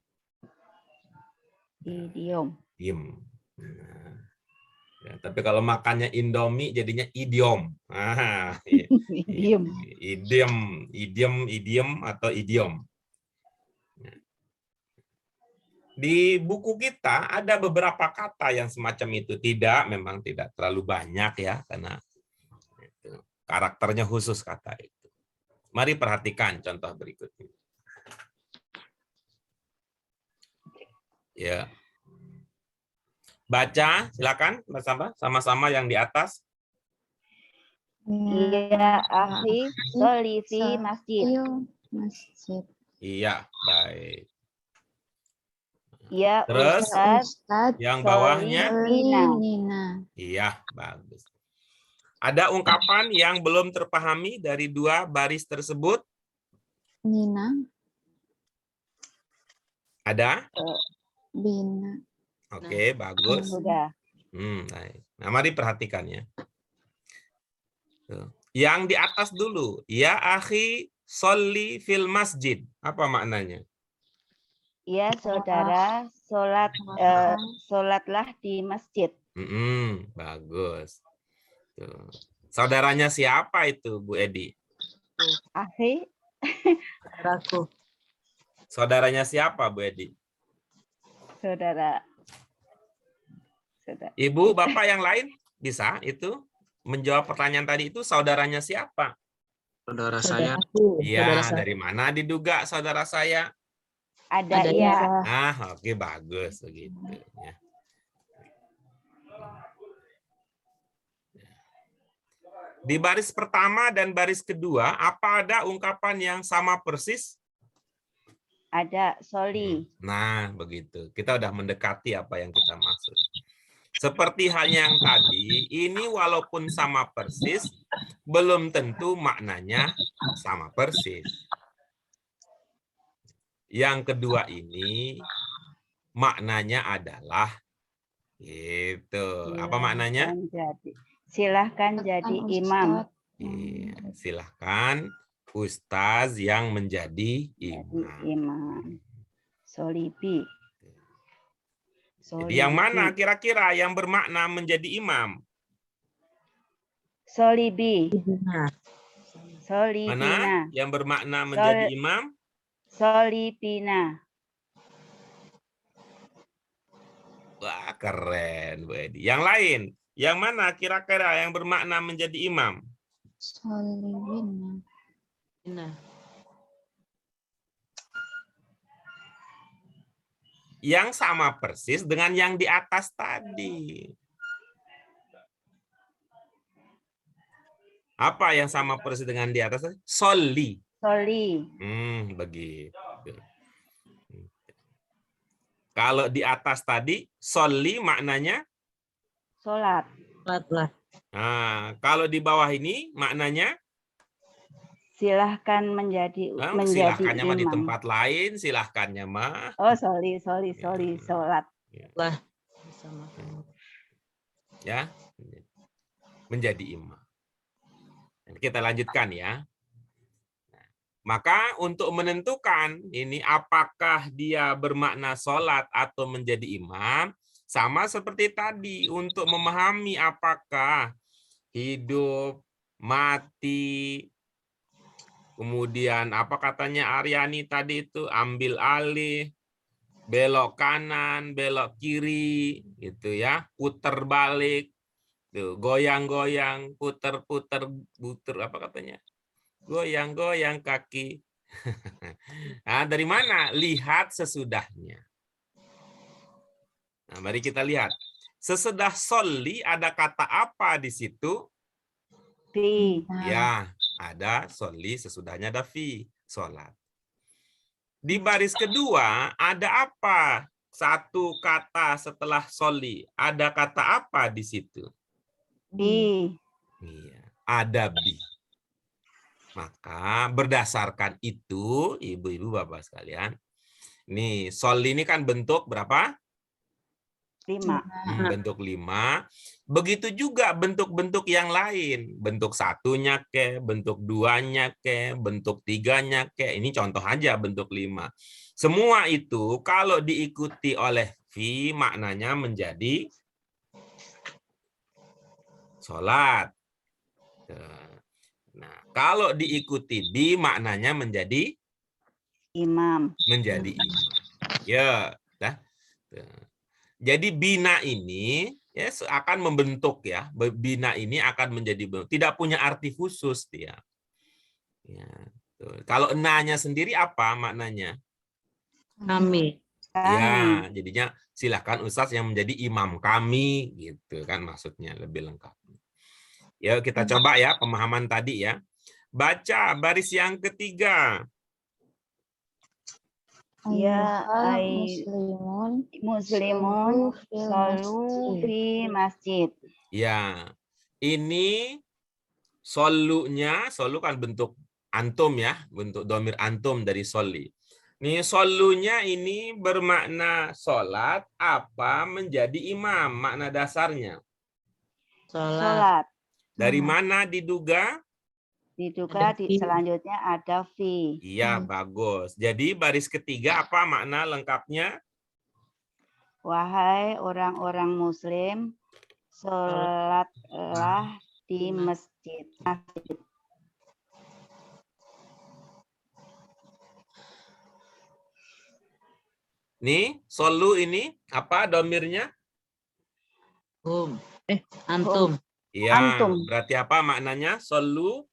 Idiom. Diem. Nah, ya, tapi kalau makannya Indomie jadinya idiom. Idiom. Idiom atau idiom. Di buku kita ada beberapa kata yang semacam itu. Memang tidak terlalu banyak ya, karena karakternya khusus kata itu. Mari perhatikan contoh berikutnya. Ya. Baca, silakan bersama sama-sama yang di atas. Ya akhi, sholli fi masjid. Masjid. Iya, baik. Ya Terus Ustaz, yang bawahnya? Nina. Iya, bagus. Ada ungkapan yang belum terpahami dari dua baris tersebut? Nina. Ada? Bina. Oke, bagus. Sudah. Baik. Nah, mari perhatikan ya. Tuh. Yang di atas dulu. Ya akhi, sholli fil masjid. Apa maknanya? Ya saudara, sholatlah di masjid. Bagus. Tuh. Saudaranya siapa itu, Bu Edi? Akhi. Saudaraku. Saudaranya siapa, Bu Edi? Saudara. Ibu, Bapak yang lain bisa itu? menjawab pertanyaan tadi itu saudaranya siapa? Saudara saya. Saudaraku. Saudara Iya, saya. dari mana diduga saudara saya? Ada Ada ya. Oke, bagus begitu ya. Di baris pertama dan baris kedua, apa ada ungkapan yang sama persis? Ada soli. Nah, begitu. Kita udah mendekati apa yang kita maksud. Seperti halnya yang tadi, ini walaupun sama persis, belum tentu maknanya sama persis. Yang kedua ini, maknanya adalah, gitu. Apa maknanya? Silahkan jadi imam. Iya, silahkan Ustaz yang menjadi Jadi imam. imam. Solibi. Jadi yang mana kira-kira yang bermakna menjadi imam? Solibi. Nah, Solibina. Mana yang bermakna menjadi imam? Solibina. Wah, keren, Bu Edi. Yang lain, yang mana kira-kira yang bermakna menjadi imam? Solibina. nah. Yang sama persis dengan yang di atas tadi. Apa yang sama persis dengan di atas tadi? Soli. Soli. Begitu. Kalau di atas tadi, soli maknanya? Sholat. Sholatlah. Nah, kalau di bawah ini maknanya? Silahkan menjadi Silahkannya mah di imam. tempat lain, silahkannya mah. Oh, soli, sholat. Lah. Bersama kamu. Ya, menjadi imam. Kita lanjutkan ya. Maka untuk menentukan ini apakah dia bermakna sholat atau menjadi imam, sama seperti tadi untuk memahami apakah hidup, mati, kemudian apa katanya Aryani tadi itu ambil alih, belok kanan, belok kiri, gitu ya, puter balik, tuh, goyang-goyang, puter-puter, buter apa katanya? Goyang-goyang kaki. Nah, dari mana? Lihat sesudahnya. Nah, mari kita lihat. Sesudah soli ada kata apa di situ? Fi. Ya, ada soli, sesudahnya ada fi, sholat. Di baris kedua ada apa? Satu kata setelah soli. Ada kata apa di situ? Bi. Iya, ada bi. Maka berdasarkan itu, ibu-ibu bapak sekalian, nih sol ini kan bentuk berapa? 5. Bentuk 5. Begitu juga bentuk-bentuk yang lain. Bentuk satunya ke, bentuk 2-nya ke, bentuk 3-nya ke. Ini contoh aja bentuk 5. Semua itu kalau diikuti oleh fi maknanya menjadi sholat. Nah, kalau diikuti bi maknanya menjadi Imam. menjadi imam. Ya, dah. Jadi bina ini ya akan membentuk ya. Bina ini akan menjadi bentuk. Tidak punya arti khusus dia. Ya, tuh. Kalau enanya sendiri apa maknanya? Kami. Ya, jadinya silakan Ustadz yang menjadi imam kami gitu kan maksudnya lebih lengkap. Ya, kita coba ya pemahaman tadi ya. Baca baris yang ketiga. Ya, muslimun solu fi masjid. Ya, ini solunya, solu kan bentuk antum ya, bentuk domir antum dari soli. Nih solunya ini bermakna sholat apa menjadi imam, makna dasarnya. Sholat. Dari mana diduga? Diduga selanjutnya ada fi. Iya, bagus. Jadi baris ketiga apa makna lengkapnya? Wahai orang-orang muslim, sholatlah di masjid. Nih, solu ini apa domirnya? Antum. Iya, Antum. berarti apa maknanya? Solu.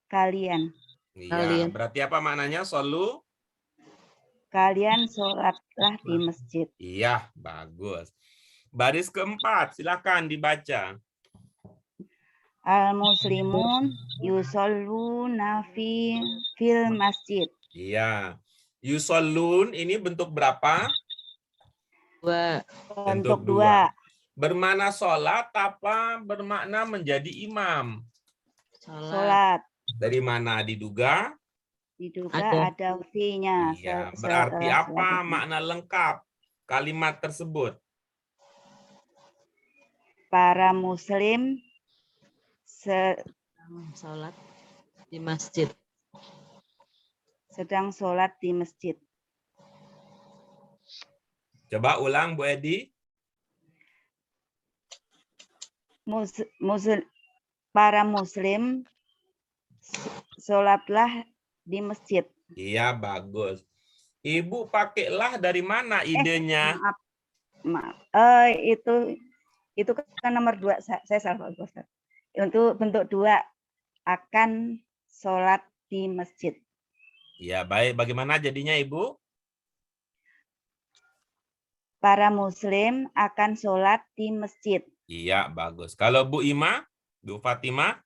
Kalian. Iya, Kalian. berarti apa maknanya? Solu. Kalian sholatlah di masjid. Iya, bagus. Baris keempat, silakan dibaca. Al-muslimun yusalluna fil masjid. Iya. Yusallun ini bentuk berapa? 2. Bentuk dua. 2. Bermakna sholat apa bermakna menjadi imam? Salat. Sholat. Dari mana diduga? Diduga Ada. ada fi-nya. Iya, berarti apa selanjutnya. makna lengkap kalimat tersebut? Para muslim Salat di masjid. sedang sholat di masjid. Coba ulang, Bu Edi. Para muslim sholatlah di masjid. Iya, bagus. Ibu pakailah dari mana idenya? Maaf. Itu kan nomor 2. Saya salah, Pak Ustaz. Untuk bentuk 2 akan sholat di masjid. Ya, baik. Bagaimana jadinya, Ibu? Para muslim akan sholat di masjid. Iya, bagus. Kalau Bu Ima, Bu Fatimah?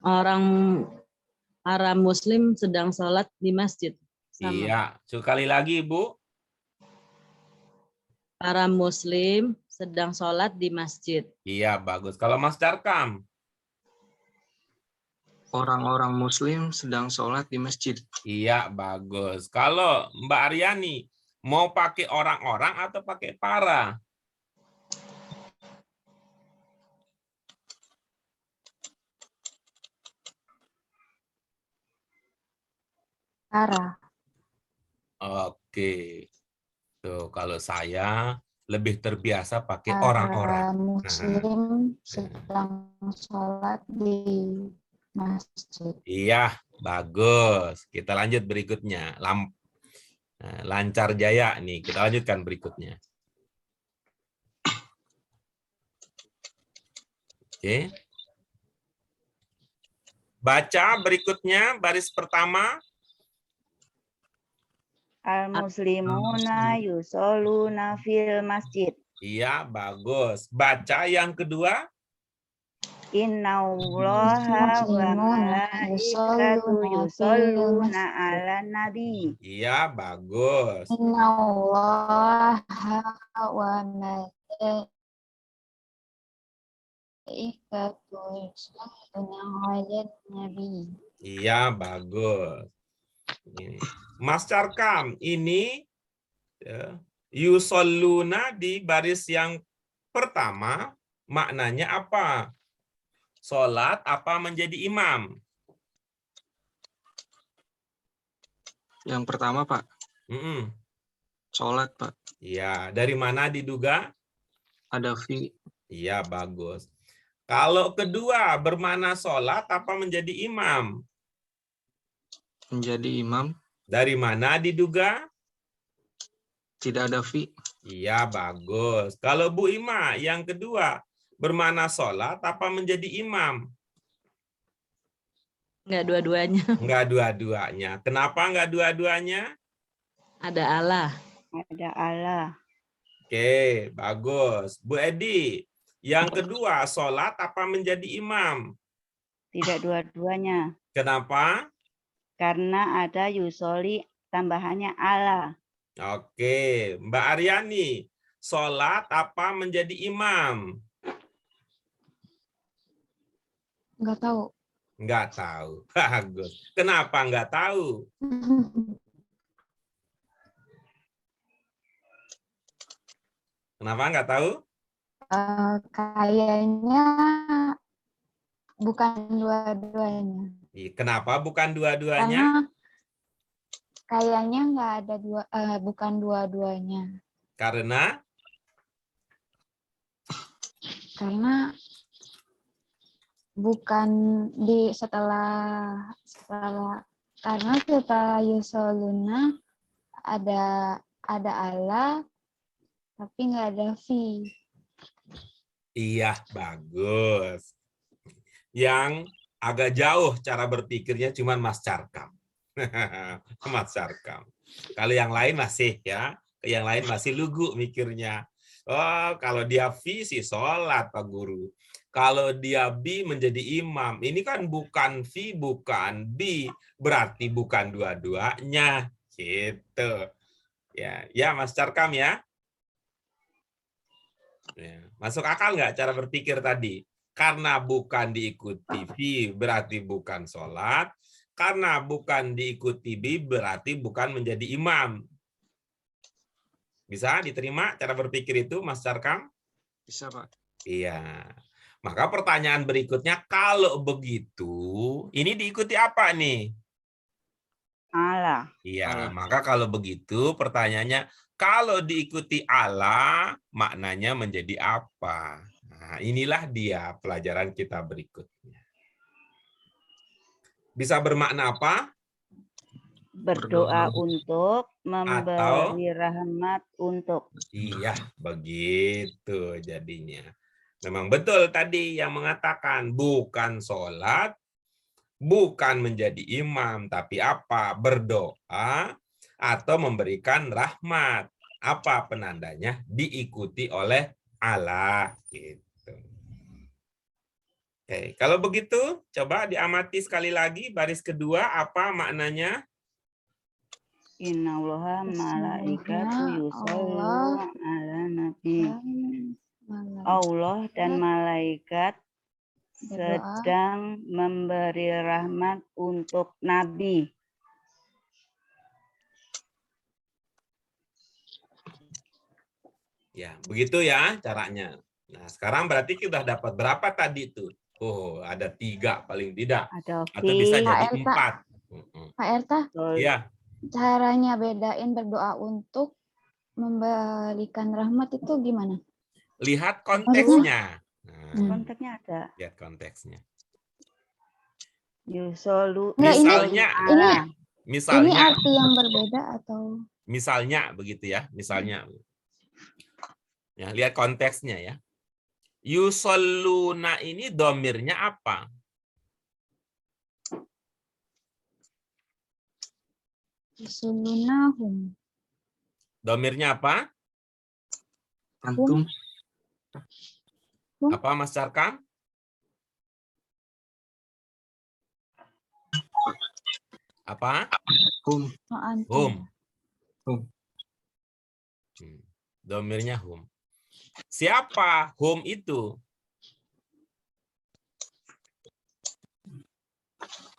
Para muslim sedang sholat di masjid. Sama. Iya. Sekali lagi, Ibu. Para muslim sedang sholat di masjid. Iya, bagus. Kalau Mas Darkam? Orang-orang muslim sedang sholat di masjid. Iya, bagus. Kalau Mbak Aryani, mau pakai orang-orang atau pakai para? Para. Oke. Tuh, kalau saya lebih terbiasa pakai Para orang-orang. muslim sedang sholat di masjid. Iya, bagus. Kita lanjut berikutnya. Lancar jaya nih. Kita lanjutkan berikutnya. Oke. Baca berikutnya baris pertama. Al-muslimuna yusalluna fil masjid. Iya, bagus. Baca yang kedua. Innallaha wa malaikatu yusalluna 'alan nabi. Iya, bagus. Innallaha wa malaikatu yusalluna 'alan nabi. Iya, bagus. Ini. Mas Carkam, ini yusalluna di baris yang pertama maknanya apa? Sholat apa menjadi imam? Yang pertama, Pak. Sholat, Pak. Iya, dari mana diduga? Ada fi. Iya, bagus. Kalau kedua, bermana sholat apa menjadi imam? Menjadi imam. Dari mana diduga? Tidak ada fi. Iya, bagus. Kalau Bu Ima, yang kedua, bermana sholat apa menjadi imam? Enggak dua-duanya. Enggak dua-duanya. Kenapa enggak dua-duanya? Ada Allah. Ada Allah. Oke, bagus. Bu Edi, yang kedua, sholat apa menjadi imam? Tidak dua-duanya. Kenapa? Karena ada yusoli tambahannya Allah. Oke, Mbak Aryani, sholat apa menjadi imam? Enggak tahu. Enggak tahu. Bagus. Kenapa enggak tahu? Kenapa enggak tahu? Kayaknya bukan dua-duanya. Kenapa bukan dua-duanya? Karena kayaknya nggak ada bukan dua-duanya. Karena bukan di setelah karena setelah yusoluna ada Allah tapi nggak ada fi. Iya, bagus. Yang agak jauh cara berpikirnya cuman Mas Carkam. Mas Carkam. Kalau yang lain masih ya, yang lain masih lugu mikirnya. Oh, kalau dia V sih sholat Pak Guru. Kalau dia B menjadi imam, ini kan bukan V, bukan B, berarti bukan dua-duanya, gitu. Ya, ya Mas Carkam ya. Ya. Masuk akal nggak cara berpikir tadi? Karena bukan diikuti V berarti bukan sholat. Karena bukan diikuti B berarti bukan menjadi imam. Bisa diterima cara berpikir itu, Mas Carkam? Bisa, Pak. Iya. Maka pertanyaan berikutnya, kalau begitu, ini diikuti apa nih? Allah. Iya, Allah. maka kalau begitu pertanyaannya, kalau diikuti Allah, maknanya menjadi apa? Nah, inilah dia pelajaran kita berikutnya. Bisa bermakna apa? Berdoa Berdoa. untuk, memberi rahmat untuk. Iya, begitu jadinya. Memang betul tadi yang mengatakan bukan sholat, bukan menjadi imam, tapi apa? Berdoa atau memberikan rahmat. Apa penandanya? Diikuti oleh Allah. Gitu. Oke, kalau begitu, coba diamati sekali lagi baris kedua, apa maknanya? Innallaha malaikatu yushollu ala nabi. Allah dan malaikat sedang memberi rahmat untuk Nabi. Ya, begitu ya caranya. Nah, sekarang berarti kita dapat berapa tadi tuh? Oh, ada 3 paling tidak. Ada Atau bisa fi, jadi Pak Erta. 4. Pak Erta, Iya, caranya bedain berdoa untuk memberikan rahmat itu gimana? lihat konteksnya. Nah, konteksnya ada. lihat konteksnya. Yushollu. Enggak, Misalnya, ala. Ini misalnya, arti yang berbeda atau? misalnya begitu ya, misalnya. Ya, lihat konteksnya ya. Yusalluna ini domirnya apa? Yusolunahum. Domirnya apa? Antum. Apa Mas Carkam? Apa? Hum. Oh, antum. Hum. Hum. Domirnya hum. Siapa hum itu?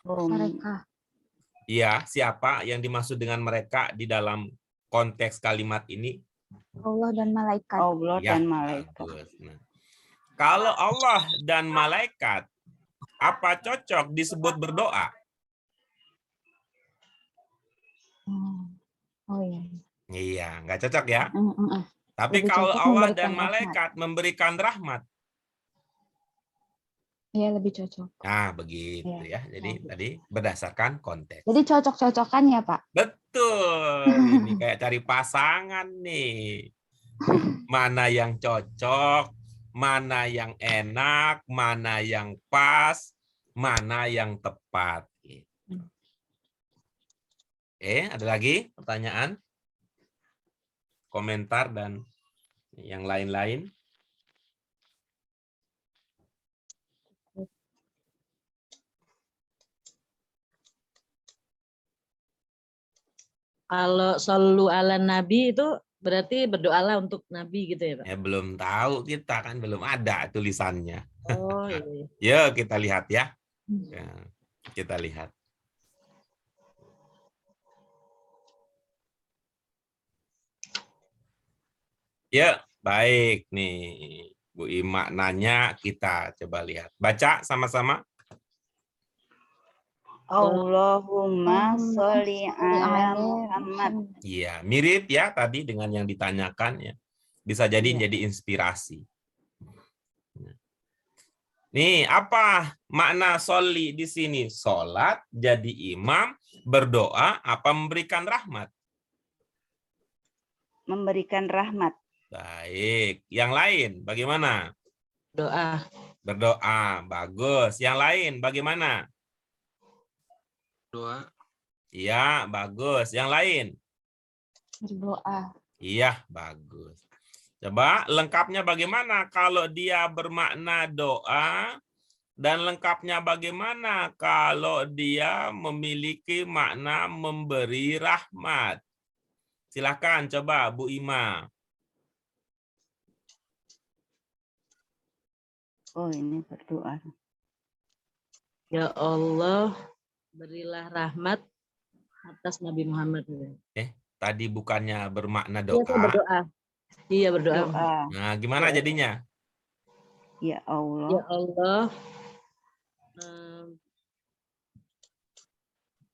Mereka. Iya, siapa yang dimaksud dengan mereka di dalam konteks kalimat ini? Allah dan malaikat. Allah Ya, dan malaikat. bagus. Nah, kalau Allah dan malaikat, apa cocok disebut berdoa? Oh iya. Iya, nggak cocok ya. Tapi Lebih kalau cocok Allah memberikan dan rahmat. malaikat memberikan rahmat, Iya, lebih cocok. nah begitu ya. Jadi tadi berdasarkan konteks. Jadi cocok-cocokan ya, Pak? Betul. Ini kayak cari pasangan nih. Mana yang cocok, mana yang enak, mana yang pas, mana yang tepat. Ada lagi pertanyaan? Komentar dan yang lain-lain? Kalau shollu ala nabi itu berarti berdoalah untuk nabi gitu ya, Pak? Ya belum tahu kita kan belum ada tulisannya. Oh iya. Ya kita lihat ya. Ya, kita lihat. Ya, baik nih. Bu Ima nanya, kita coba lihat. Baca sama-sama. Allahumma sholli ala Muhammad. Iya, mirip ya tadi dengan yang ditanyakan ya. Bisa jadi inspirasi. Nih, apa makna sholli di sini? Sholat, jadi imam, berdoa, apa memberikan rahmat? Memberikan rahmat. Baik, yang lain bagaimana? Doa. Berdoa, bagus. Yang lain bagaimana? Doa. Iya, bagus. Yang lain? Berdoa. Iya, bagus. Coba lengkapnya bagaimana kalau dia bermakna doa, dan lengkapnya bagaimana kalau dia memiliki makna memberi rahmat. Silakan coba Bu Ima. Oh, ini berdoa. Ya Allah, berilah rahmat atas Nabi Muhammad. Tadi bukannya bermakna Iya, saya doa. berdoa. Iya, berdoa. Doa. Nah, gimana jadinya? Ya Allah. Ya Allah,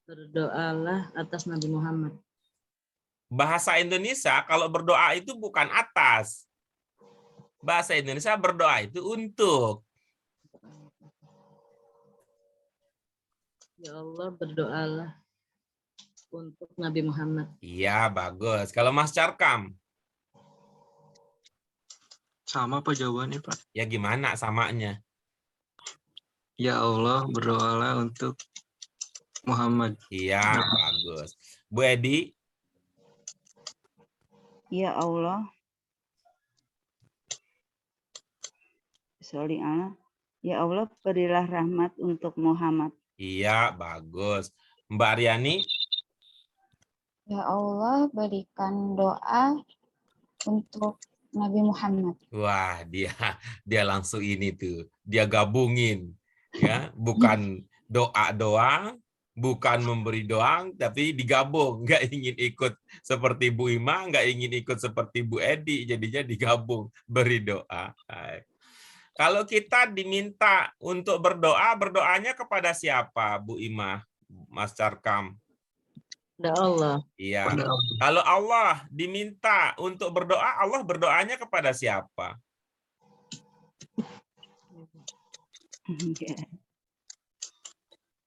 berdoalah atas Nabi Muhammad. Bahasa Indonesia kalau berdoa itu bukan atas. Bahasa Indonesia berdoa itu untuk. Ya Allah, berdoalah untuk Nabi Muhammad. Iya, bagus. Kalau Mas Carkam, Sama apa jawabannya, Pak? ya gimana samanya? Ya Allah, berdoalah untuk Muhammad. Iya, bagus. Bu Edi, Ya Allah. Sorry, Ana. Ya Allah, berilah rahmat untuk Muhammad. iya, bagus. Mbak Aryani, Ya Allah, berikan doa untuk Nabi Muhammad. wah dia langsung ini tuh, dia gabungin, ya, bukan doa doang, bukan memberi doang, tapi digabung, nggak ingin ikut seperti Bu Ima, nggak ingin ikut seperti Bu Edi, jadinya digabung beri doa. Hai. Kalau kita diminta untuk berdoa, berdoanya kepada siapa, Bu Ima, Mas Carkam? Ya Allah. Iya. Pada Allah. Kalau Allah diminta untuk berdoa, Allah berdoanya kepada siapa?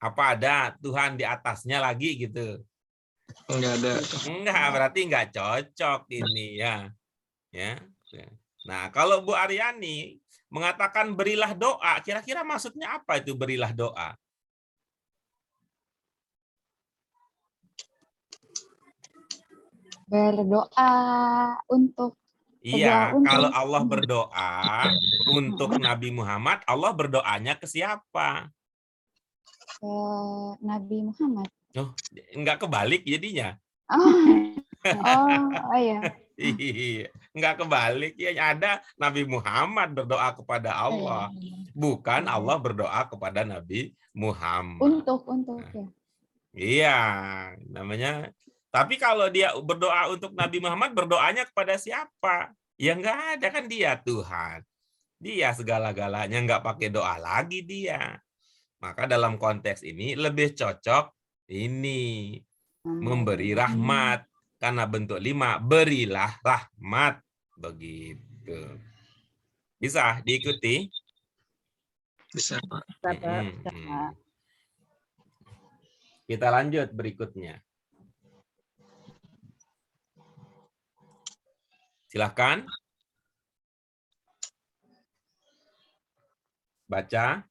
Apa ada Tuhan di atasnya lagi gitu? Enggak ada. Enggak, berarti enggak cocok ini ya. Ya. Nah, kalau Bu Aryani mengatakan berilah doa, kira-kira maksudnya apa itu berilah doa? Berdoa untuk Iya, Berdoa untuk- kalau Allah berdoa untuk Nabi Muhammad, Allah berdoanya ke siapa? Nabi Muhammad. Oh, enggak kebalik jadinya. Oh iya. Iya, enggak kebalik ya, ada Nabi Muhammad berdoa kepada Allah, bukan Allah berdoa kepada Nabi Muhammad. Untuk ya. Iya, namanya. Tapi kalau dia berdoa untuk Nabi Muhammad, berdoanya kepada siapa? Ya enggak ada, kan dia Tuhan. Dia segala-galanya, enggak pakai doa lagi dia. Maka dalam konteks ini lebih cocok ini memberi rahmat. Karena bentuk 5, berilah rahmat. Begitu. Bisa diikuti? Bisa, Pak. Kita lanjut berikutnya. Silakan. Baca.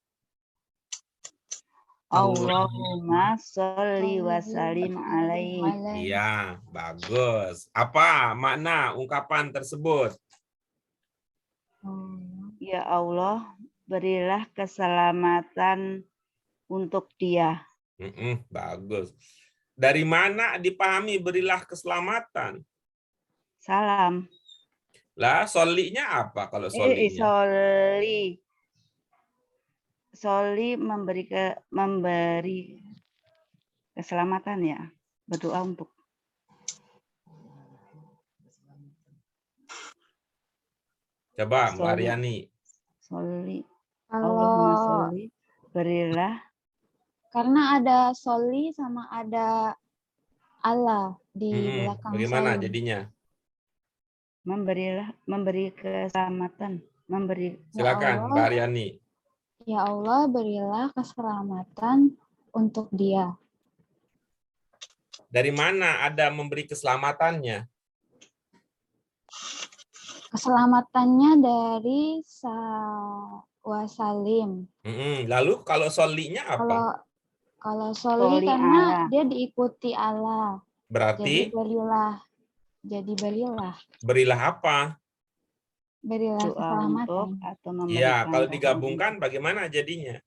Allahumma sholli wa sallim alaihi. Iya, bagus. Apa makna ungkapan tersebut? Ya Allah, berilah keselamatan untuk dia. Bagus. Dari mana dipahami berilah keselamatan? Salam. Lah, solinya apa kalau solinya? Soli memberi keselamatan ya. Berdoa untuk. Coba Mbak Aryani. Soli. Kalau Allahumma sholli, berilah. karena ada soli sama ada Allah di belakang Bagaimana soli. jadinya? Memberi keselamatan, Silakan Mbak Aryani. Ya Allah, berilah keselamatan untuk dia. Dari mana ada memberi keselamatannya? Keselamatannya dari wasalim. Lalu kalau solinya Kalau apa? kalau soli Soli karena Allah. dia diikuti Allah. Jadi Berarti berilah berilah apa? berilah Doa keselamatan. untuk atau Ya, memberikan kalau doa digabungkan bagaimana jadinya?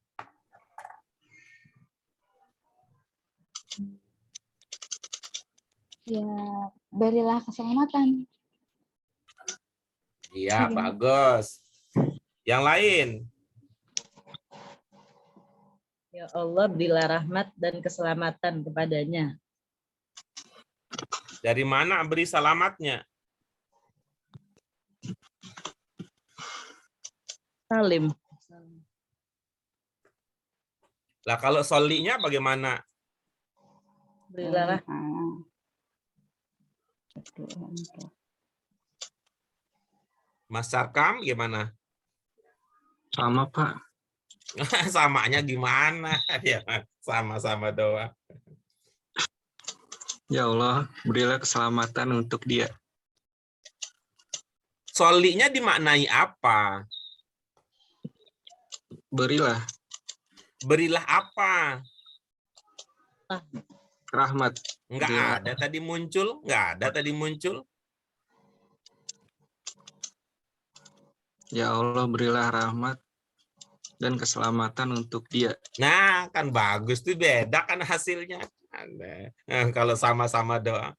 Ya, berilah keselamatan. Iya, Iya. bagus. Yang lain? Ya Allah, berilah rahmat dan keselamatan kepadanya. Dari mana beri selamatnya? Salim. Lah kalau solinya bagaimana? Berilah Soli Allah. Doa untuk. Mas Sarkam gimana? Sama, Pak. Samanya gimana? Ya, sama-sama doa. Ya Allah, berilah keselamatan untuk dia. Solinya dimaknai apa? Berilah Berilah apa? rahmat. Enggak Berilah. ada tadi muncul? Enggak ada tadi muncul? Ya Allah, berilah rahmat dan keselamatan untuk dia. Nah, kan bagus tuh, beda kan hasilnya. Ada. Kalau sama-sama doa.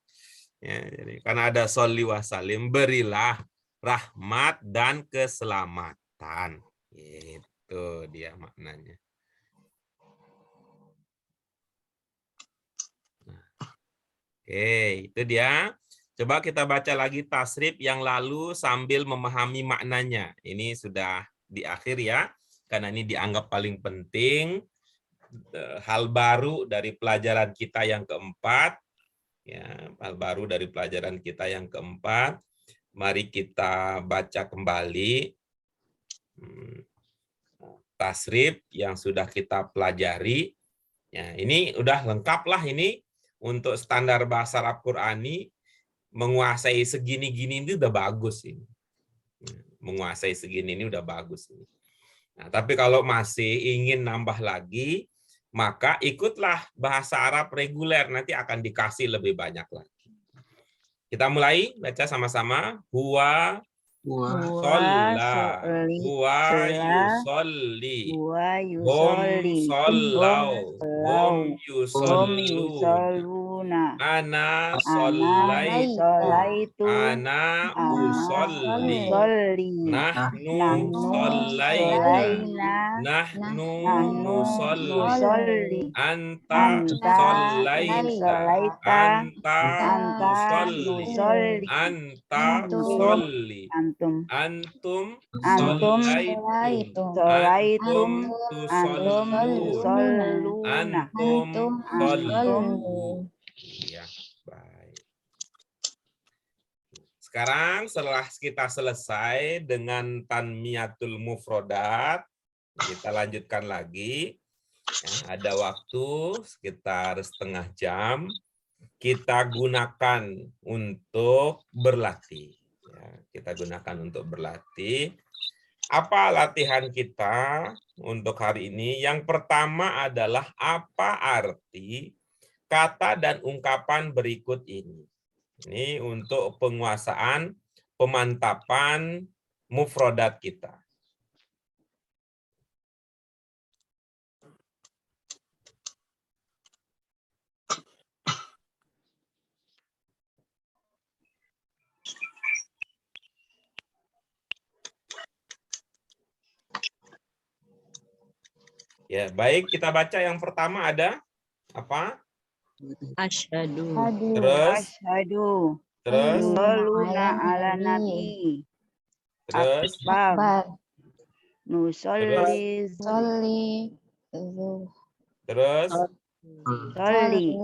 Ya, jadi karena ada sholli wa salim, berilah rahmat dan keselamatan. Itu dia maknanya. Nah, oke, itu dia. Coba kita baca lagi tasrif yang lalu sambil memahami maknanya. Ini sudah di akhir ya, karena ini dianggap paling penting. Hal baru dari pelajaran kita yang keempat. Ya, hal baru dari pelajaran kita yang keempat. Mari kita baca kembali tasrif yang sudah kita pelajari. Ya, ini udah lengkap lah ini untuk standar bahasa Arab Qurani. Menguasai segini-gini ini udah bagus ini. Menguasai segini ini udah bagus ini. Nah, tapi kalau masih ingin nambah lagi, maka ikutlah bahasa Arab reguler, nanti akan dikasih lebih banyak lagi. Kita mulai baca sama-sama. Huwa sholla, huwa yusolli, hum sollau, hum yusalluna, ana sollaitu, ana usolli, nahnu sollaina, nahnu nusolli, anta sollaita, anta nusolli, anta usolli, antum sollaitum, antum tusallun, antum sollun. Ya, baik. Sekarang setelah kita selesai dengan tanmiyatul mufrodat, kita lanjutkan lagi. Ya, ada waktu sekitar setengah jam. Kita gunakan untuk berlatih. Ya, kita gunakan untuk berlatih. Apa latihan kita untuk hari ini? Yang pertama adalah apa arti kata dan ungkapan berikut ini. Ini untuk penguasaan, pemantapan mufrodat kita. Ya, baik, kita baca yang pertama ada apa? Asyhadu. Terus, Asyhadu terus, yusholluna ala nabi. terus, Akbar. Nusolli Soli terus, Solli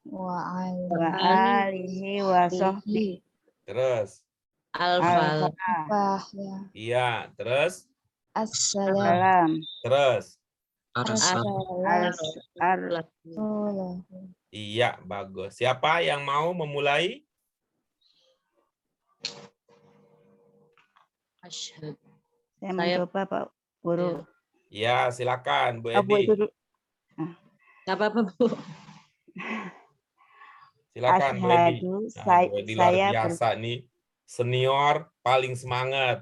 wa wa alihi wa sahbihi terus. Al-Falah. Bah, ya. Iya, terus, Assalam. salam. terus. Assalamualaikum. Iya, bagus. Siapa yang mau memulai? Asyhadu. Saya Saya- mencoba Pak Guru. Ya, silakan Bu Bu Edi. itu dulu. Nggak apa-apa, Bu. Silakan Bu Edi. Asyhadu Nah, Bu Edi luar saya biasa nih. Senior paling semangat.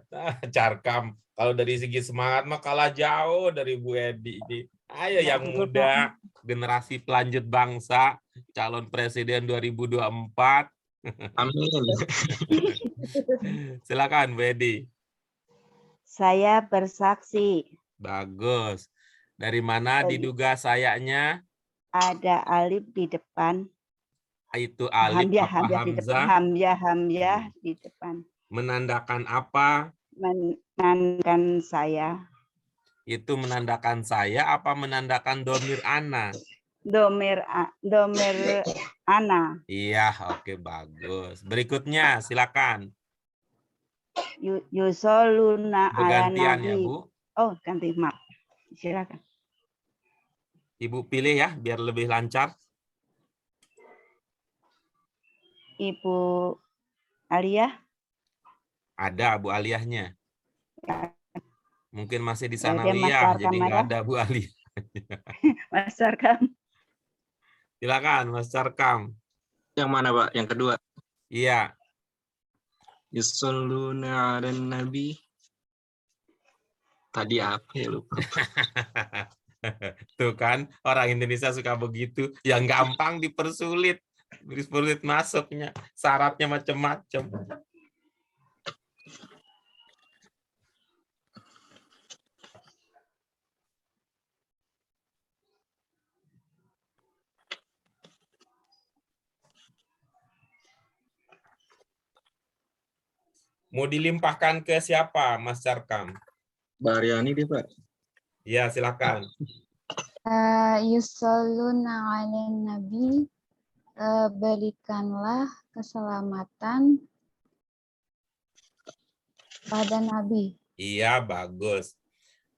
Carkam. Kalau dari segi semangat mah kalah jauh dari Bu Edi ini. Ayo yang muda, generasi pelanjut bangsa, calon presiden 2024. Amin. Silakan Bu Edi. Saya bersaksi Bagus. Dari mana diduga sayanya? ada alif di depan. Itu alif apa Hamzah di depan. hamzah? Hamzah di depan. Menandakan apa? Menandakan saya. Itu menandakan saya apa menandakan domir ana? Domir ana. Iya, oke, bagus. Berikutnya, silakan. Yusoluna ala Bergantian ya, nabi. Bu. Oh, ganti, maaf. Silakan. Ibu pilih ya, biar lebih lancar. Ibu Alia. Ada Bu Aliyahnya. Mungkin masih di Ya, dia sanawiyah, Mas jadi nggak Sarkam ada Bu Aliyah. Mas Sarkam. Silakan, Mas Carkam. Yang mana Pak? Yang kedua. Iya, Yusalluna 'alan nabi. Tadi apa ya, lupa. tuh kan, orang Indonesia suka begitu. Yang gampang dipersulit. Dipersulit masuknya. Syaratnya macam-macam. Mau dilimpahkan ke siapa, Mas Carkam? Mbak Aryani deh Pak. Ya, silakan. Yusalluna 'alan nabi, berikanlah keselamatan pada nabi. Iya, bagus.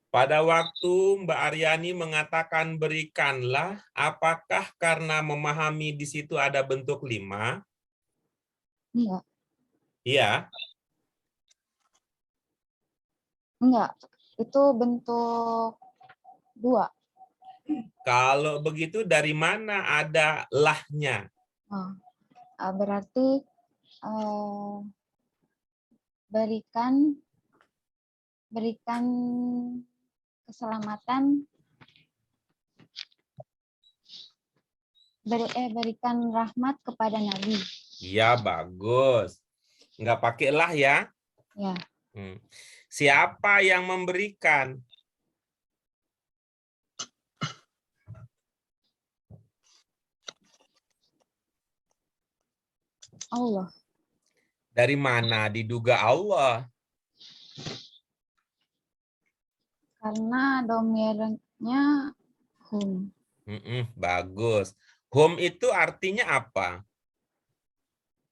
Pada waktu Mbak Aryani mengatakan berikanlah, apakah karena memahami di situ ada bentuk 5? Enggak, Iya. enggak. Itu bentuk 2. Kalau begitu dari mana ada lahnya? Oh, berarti berikan keselamatan, berikan rahmat kepada nabi. Iya, bagus. Enggak pakai lah ya? Ya, Siapa yang memberikan? Allah. Dari mana diduga Allah? Karena domirnya hum. Bagus. Hum itu artinya apa?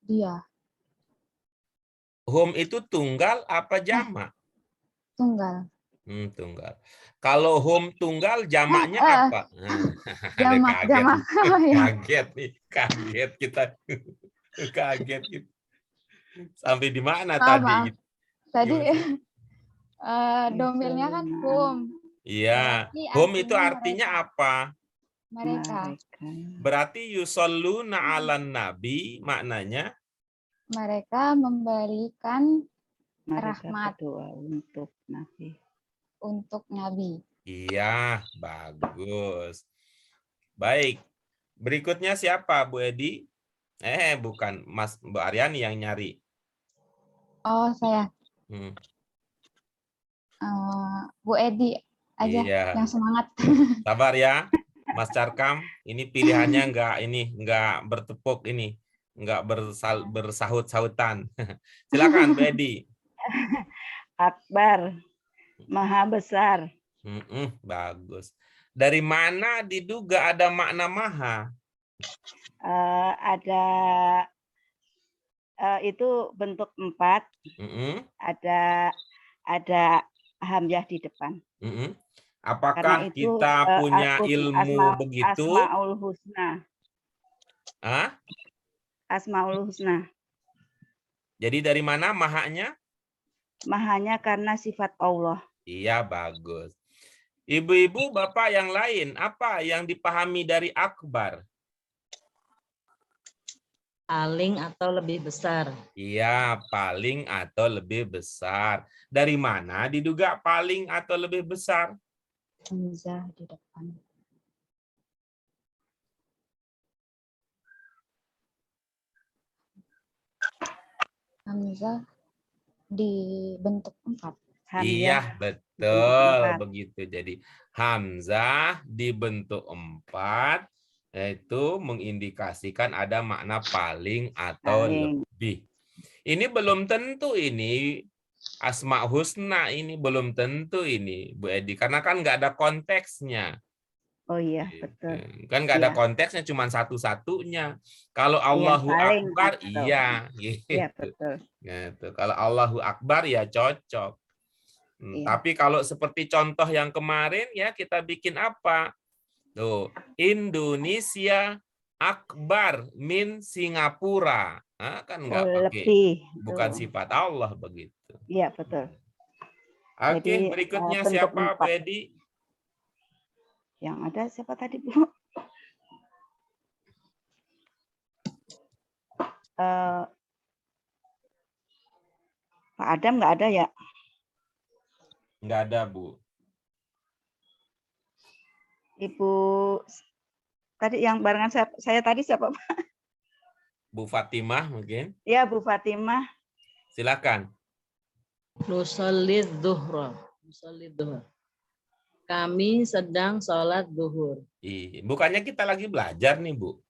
Dia. Hum itu tunggal apa jamak? Tunggal. Tunggal. Kalau hum tunggal jamaknya apa? Jamak. Kaget. Ya. Kaget nih, kaget kita. Kaget gitu. Sampai di mana tadi? Maaf. Tadi Gimana? domirnya kan hum. Iya. Berarti Hum itu artinya mereka. apa? Mereka. Berarti yusalluna 'alan nabi maknanya Mereka memberikan Mereka rahmat berdoa untuk Nabi. untuk nabi. iya, bagus. Baik. Berikutnya siapa, Bu Edi? Bukan Mas Bu Aryani yang nyari. Oh, saya. Bu Edi aja Iya. yang semangat. Sabar ya, Mas Carkam. Ini pilihannya enggak bertepuk ini, enggak bersahut-sahutan. Silakan, Bu Edi. Akbar, Maha Besar. Bagus. Dari mana diduga ada makna maha? Ada itu bentuk 4. Ada hamzah di depan. Apakah Karena itu, kita punya ilmu begitu? Asmaul Husna. Asmaul Husna. Jadi dari mana mahanya? mahanya karena sifat Allah. Iya, bagus. Ibu-ibu, bapak yang lain, apa yang dipahami dari akbar? Paling atau lebih besar. Iya, paling atau lebih besar. Dari mana diduga paling atau lebih besar? Hamzah di depan. Hamzah dibentuk 4. Iya, Hamzah betul empat. begitu. Jadi hamzah dibentuk 4, yaitu mengindikasikan ada makna paling atau Paling. lebih. Ini belum tentu ini Asma Husna, ini belum tentu ini Bu Edi, karena kan nggak ada konteksnya. Oh iya, Gitu. betul. Kan nggak ada Iya. konteksnya, cuma satu-satunya. Kalau Yang Allahu paling Akbar, atau iya. iya, Gitu. betul. Gitu. Kalau Allahu Akbar ya cocok. Iya. Tapi kalau seperti contoh yang kemarin ya kita bikin apa? Tuh, Indonesia akbar min Singapura. Nah, kan Oh, nggak pakai, lebih. bukan Tuh. sifat Allah begitu. Iya, betul. Oke, Jadi berikutnya bentuk siapa, 4. Pedi? Yang ada siapa tadi, Bu? Pak Adam nggak ada ya? Nggak ada, Bu. Ibu tadi yang barengan saya tadi siapa, Pak? Bu Fatimah mungkin. Ya, Bu Fatimah. Silakan. Nusallid zuhra. Nusallid zuhra. Kami sedang sholat zuhur. Bukannya kita lagi belajar nih, Bu?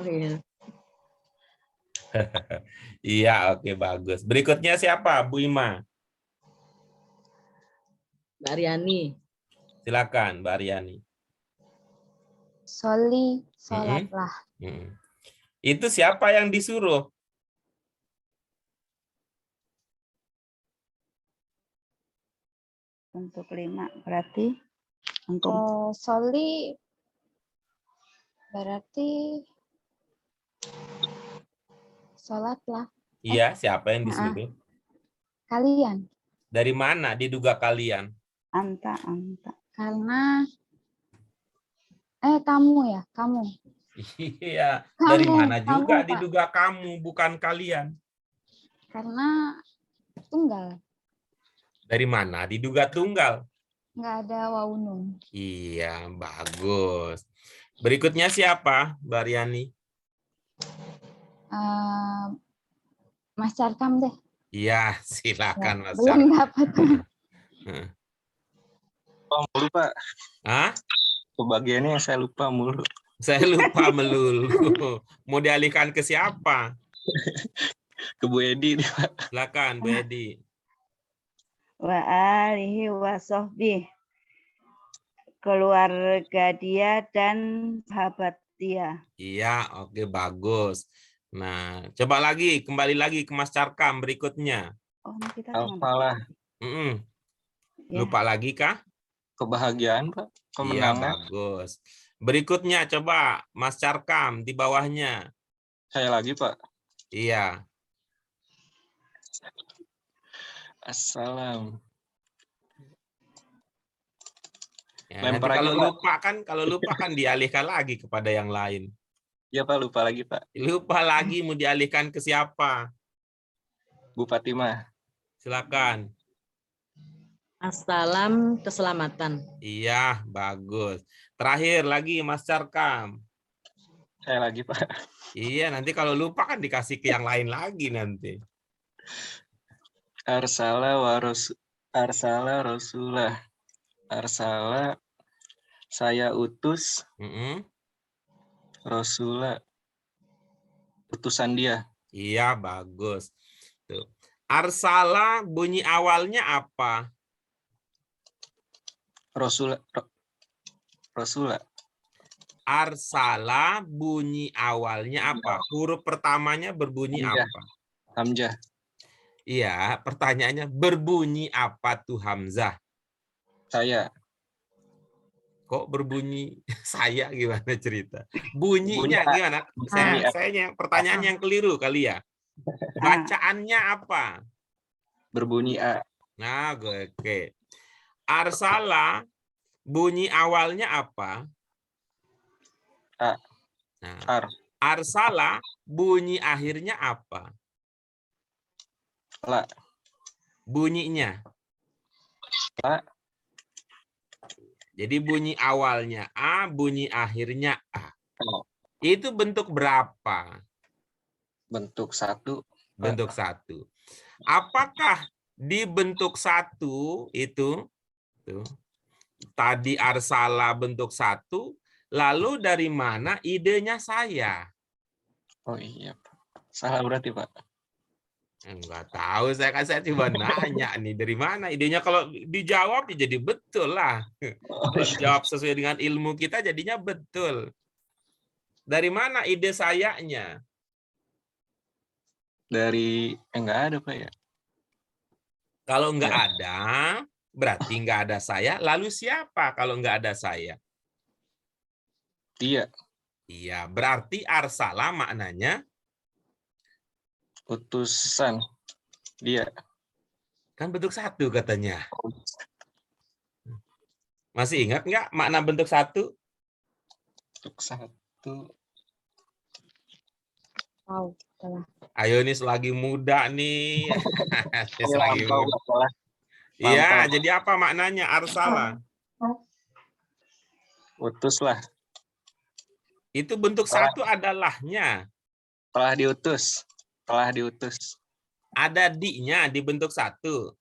Iya. Iya, oke, bagus. Berikutnya siapa, Bu Ima? Mbak Riani. Silakan, Mbak Aryani. Soli, sholatlah. Itu siapa yang disuruh? Untuk 5 berarti untuk Soli berarti sholatlah. Iya, siapa yang disuruh? Kalian. Dari mana diduga kalian? anta. Karena kamu ya, kamu. Iya, Kamu, dari mana kamu, juga Pak. diduga kamu, bukan kalian. Karena tunggal. Dari mana diduga tunggal? Nggak ada wawunun. Iya, bagus. Berikutnya siapa, Mbak Riani? Mas Carkam deh. Iya, silakan, Mas. Belum dapat. Mulu, Pak. Hah? Kebagiannya saya lupa mulu. Saya lupa melulu. Mau dialihkan ke siapa? Ke Bu Edi, Pak. Silakan, Bu Edi. Wa alihi wa sahbihi. Keluarga dia dan sahabat dia. Iya, oke, bagus. Nah, coba lagi, kembali lagi ke Mas Carkam berikutnya. Oh, ini kita Apalah. Ya. Lupa lagi kah? Kebahagiaan, Pak. Iya, Kemenangan. bagus. Berikutnya coba Mas Carkam di bawahnya. Saya lagi, Pak. Iya. Assalam. Ya, Lempar nanti aja, kalau lupa kan dialihkan lagi kepada yang lain. Ya, Pak, lupa lagi, Pak. Lupa lagi mau dialihkan ke siapa? Bu Fatimah. Silakan. Assalam keselamatan. Iya, bagus. Terakhir lagi Mas Carkam. Saya lagi, Pak. Iya, nanti kalau lupa kan dikasih ke yang lain lagi nanti. Arsala rasulah. Arsala saya utus Rasulah utusan dia. Iya, bagus. Tuh. Arsala bunyi awalnya apa? Rasulah. Arsala bunyi awalnya apa? Huruf pertamanya berbunyi Hamzah. apa? Hamzah. Iya, pertanyaannya berbunyi apa tuh Hamzah? Saya. Kok berbunyi saya, gimana cerita? Bunyinya gimana? Saya pertanyaan yang keliru kali ya. Bacaannya apa? Berbunyi A. Nah, oke. Arsala bunyi awalnya apa? A. Nah, Ar. arsala bunyi akhirnya apa? La. Bunyinya. La. Jadi bunyi awalnya A, bunyi akhirnya A. O. Itu bentuk berapa? Bentuk 1. Bentuk 1. Apakah di bentuk 1 itu tuh, tadi arsala bentuk 1, lalu dari mana idenya saya? Oh iya, Pak. Salah berarti, Pak. Enggak tahu, saya coba nanya nih, dari mana idenya? Kalau dijawab ya jadi betul lah. Kalau dijawab sesuai dengan ilmu kita jadinya betul. Dari mana ide sayanya? Dari enggak ada, Pak ya. Kalau enggak Ya. ada, berarti enggak ada saya. Lalu siapa kalau enggak ada saya? Dia. Iya, berarti arsala maknanya Utusan. Dia. kan bentuk 1 katanya. Masih ingat enggak makna bentuk 1? Bentuk 1. Wow, salah. Ayo nih selagi muda nih. Selagi Lampau, muda. Pak. Salah. Iya, Lampau. jadi apa maknanya arsala? Utus lah. Itu bentuk 1 adalahnya. Telah diutus. Telah diutus. Ada di-nya di bentuk 1.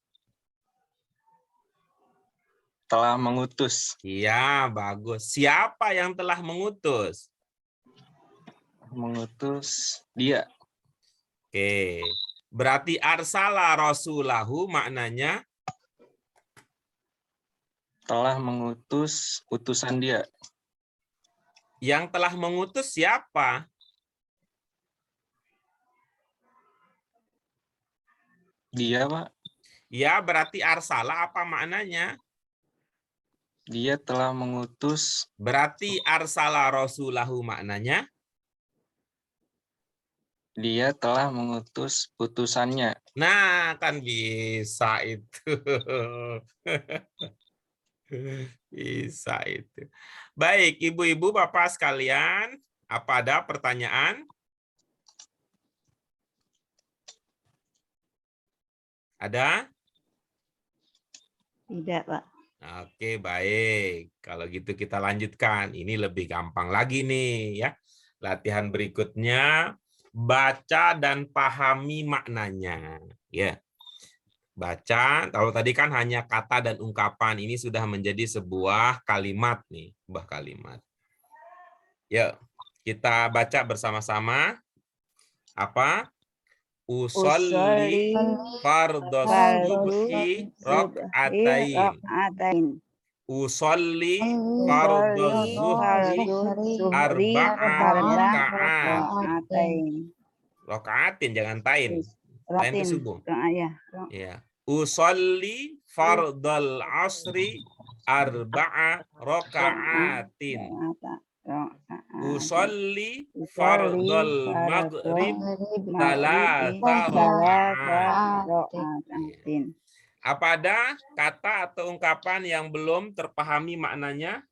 Telah mengutus. Iya, bagus. Siapa yang telah mengutus? Mengutus dia. Oke. Berarti arsala rasulahu maknanya Telah mengutus utusan dia. yang telah mengutus siapa? Dia, Pak. Ya, berarti arsala apa maknanya? Dia telah mengutus. Berarti arsala rasulahu maknanya? Dia telah mengutus utusannya. Nah, kan bisa itu. Bisa itu. Baik, ibu-ibu, bapak sekalian, apa ada pertanyaan? Ada? Tidak, Pak. Oke, baik. Kalau gitu kita lanjutkan. Ini lebih gampang lagi nih ya. Latihan berikutnya, baca dan pahami maknanya. Ya. Baca, kalau tadi kan hanya kata dan ungkapan, ini sudah menjadi sebuah kalimat nih, sebuah kalimat. Yuk, kita baca bersama-sama. Apa? Usolli fardhos subhi rak'atain. Usolli fardhos zuhri arba'a raka'at. Raka'atin, jangan tain. Tain itu subuh. Ya. Usolli fardhal asri arba'a raka'atin. Usolli fardhal maghrib talata raka'atin. Apa ada kata atau ungkapan yang belum terpahami maknanya?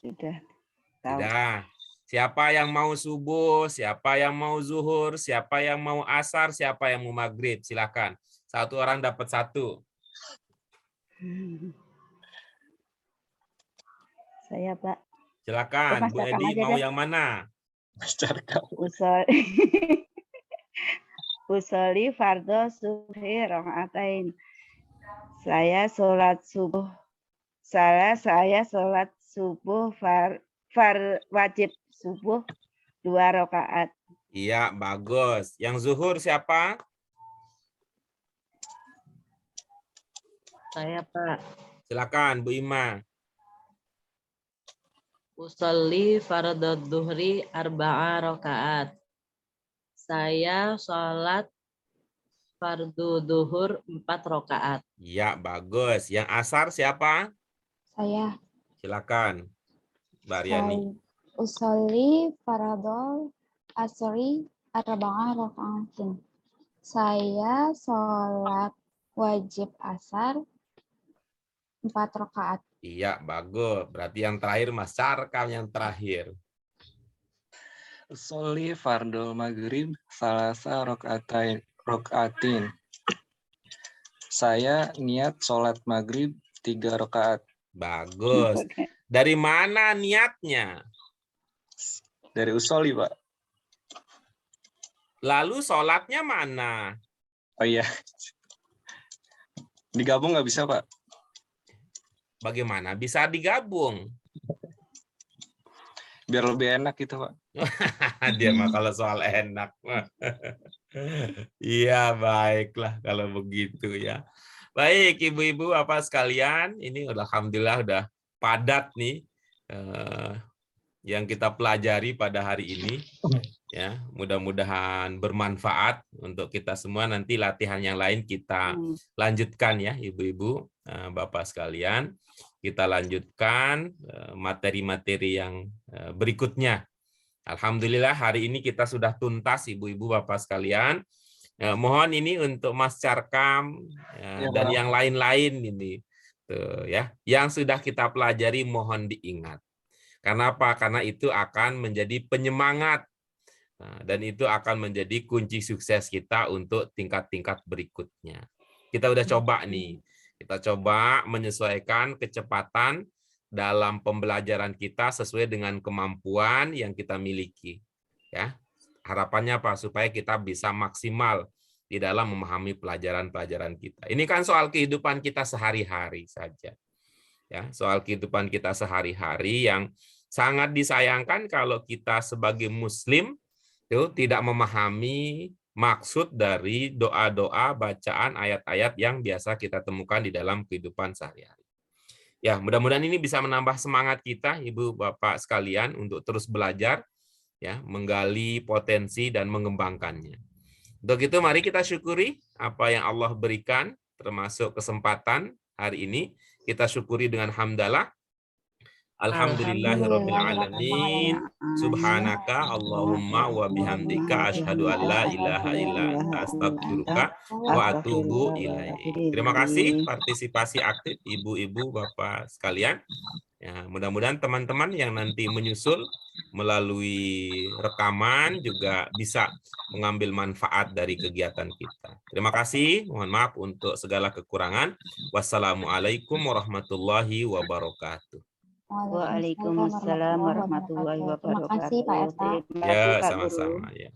Sudah. Tidak. Siapa yang mau subuh, siapa yang mau zuhur, siapa yang mau asar, siapa yang mau maghrib, silakan. Satu orang dapat 1. Saya, Pak. Silakan, Mas Bu Darkam Edi aja mau deh. yang mana? Usolli fardhu subhi raka'atain. Saya sholat subuh. Saya sholat subuh wajib subuh 2 rakaat. Iya, bagus. Yang zuhur siapa? Saya, Pak. Silakan, Bu Ima. Usolli fardhu dhuhri arba'a rakaat. Saya sholat fardu duhur 4 rakaat. Iya, bagus. Yang asar siapa? Saya. Silakan, Mbak Riani. Usolli faradol asri arba'ah raka'atin. Saya sholat wajib asar 4 rakaat. Iya, bagus. Berarti yang terakhir Mas Sarkam yang terakhir. Usolli fardol maghrib salasa rokaatin. Saya niat sholat maghrib 3 rakaat. Bagus. Dari mana niatnya? Dari usolli, Pak. Lalu sholatnya mana? Oh iya. Digabung nggak bisa, Pak? Bagaimana bisa digabung? Biar lebih enak gitu, Pak. Dia mah kalau soal enak. Iya, baiklah kalau begitu ya. Baik, ibu-ibu apa sekalian, ini alhamdulillah udah padat nih yang kita pelajari pada hari ini. Ya, mudah-mudahan bermanfaat untuk kita semua. Nanti latihan yang lain kita lanjutkan ya, ibu-ibu, bapak sekalian. Kita lanjutkan materi-materi yang berikutnya. Alhamdulillah hari ini kita sudah tuntas, ibu-ibu, bapak sekalian. Mohon ini untuk Mas Sarkam dan yang lain-lain ini, tuh, ya, yang sudah kita pelajari mohon diingat. Karena apa? Karena itu akan menjadi penyemangat. Dan itu akan menjadi kunci sukses kita untuk tingkat-tingkat berikutnya. Kita udah coba nih, kita coba menyesuaikan kecepatan dalam pembelajaran kita sesuai dengan kemampuan yang kita miliki. Ya, harapannya apa? Supaya kita bisa maksimal di dalam memahami pelajaran-pelajaran kita. Ini kan soal kehidupan kita sehari-hari saja. Ya, soal kehidupan kita sehari-hari yang sangat disayangkan kalau kita sebagai Muslim itu tidak memahami maksud dari doa-doa, bacaan, ayat-ayat yang biasa kita temukan di dalam kehidupan sehari-hari. Ya, mudah-mudahan ini bisa menambah semangat kita, Ibu Bapak sekalian, untuk terus belajar, ya, menggali potensi dan mengembangkannya. Untuk itu, mari kita syukuri apa yang Allah berikan, termasuk kesempatan hari ini. Kita syukuri dengan hamdalah. Alhamdulillahirrabbilalamin. Subhanaka Allahumma wa bihamdika asyhadu an la ilaha illa anta astaghfiruka wa atubu ilaik. Terima kasih partisipasi aktif ibu-ibu bapak sekalian. Ya, mudah-mudahan teman-teman yang nanti menyusul melalui rekaman juga bisa mengambil manfaat dari kegiatan kita. Terima kasih, mohon maaf untuk segala kekurangan. Wassalamualaikum warahmatullahi wabarakatuh. Waalaikumsalam warahmatullahi wabarakatuh. Terima kasih Pak Eta. Terima kasih Ya, Pak Guru. sama-sama ya.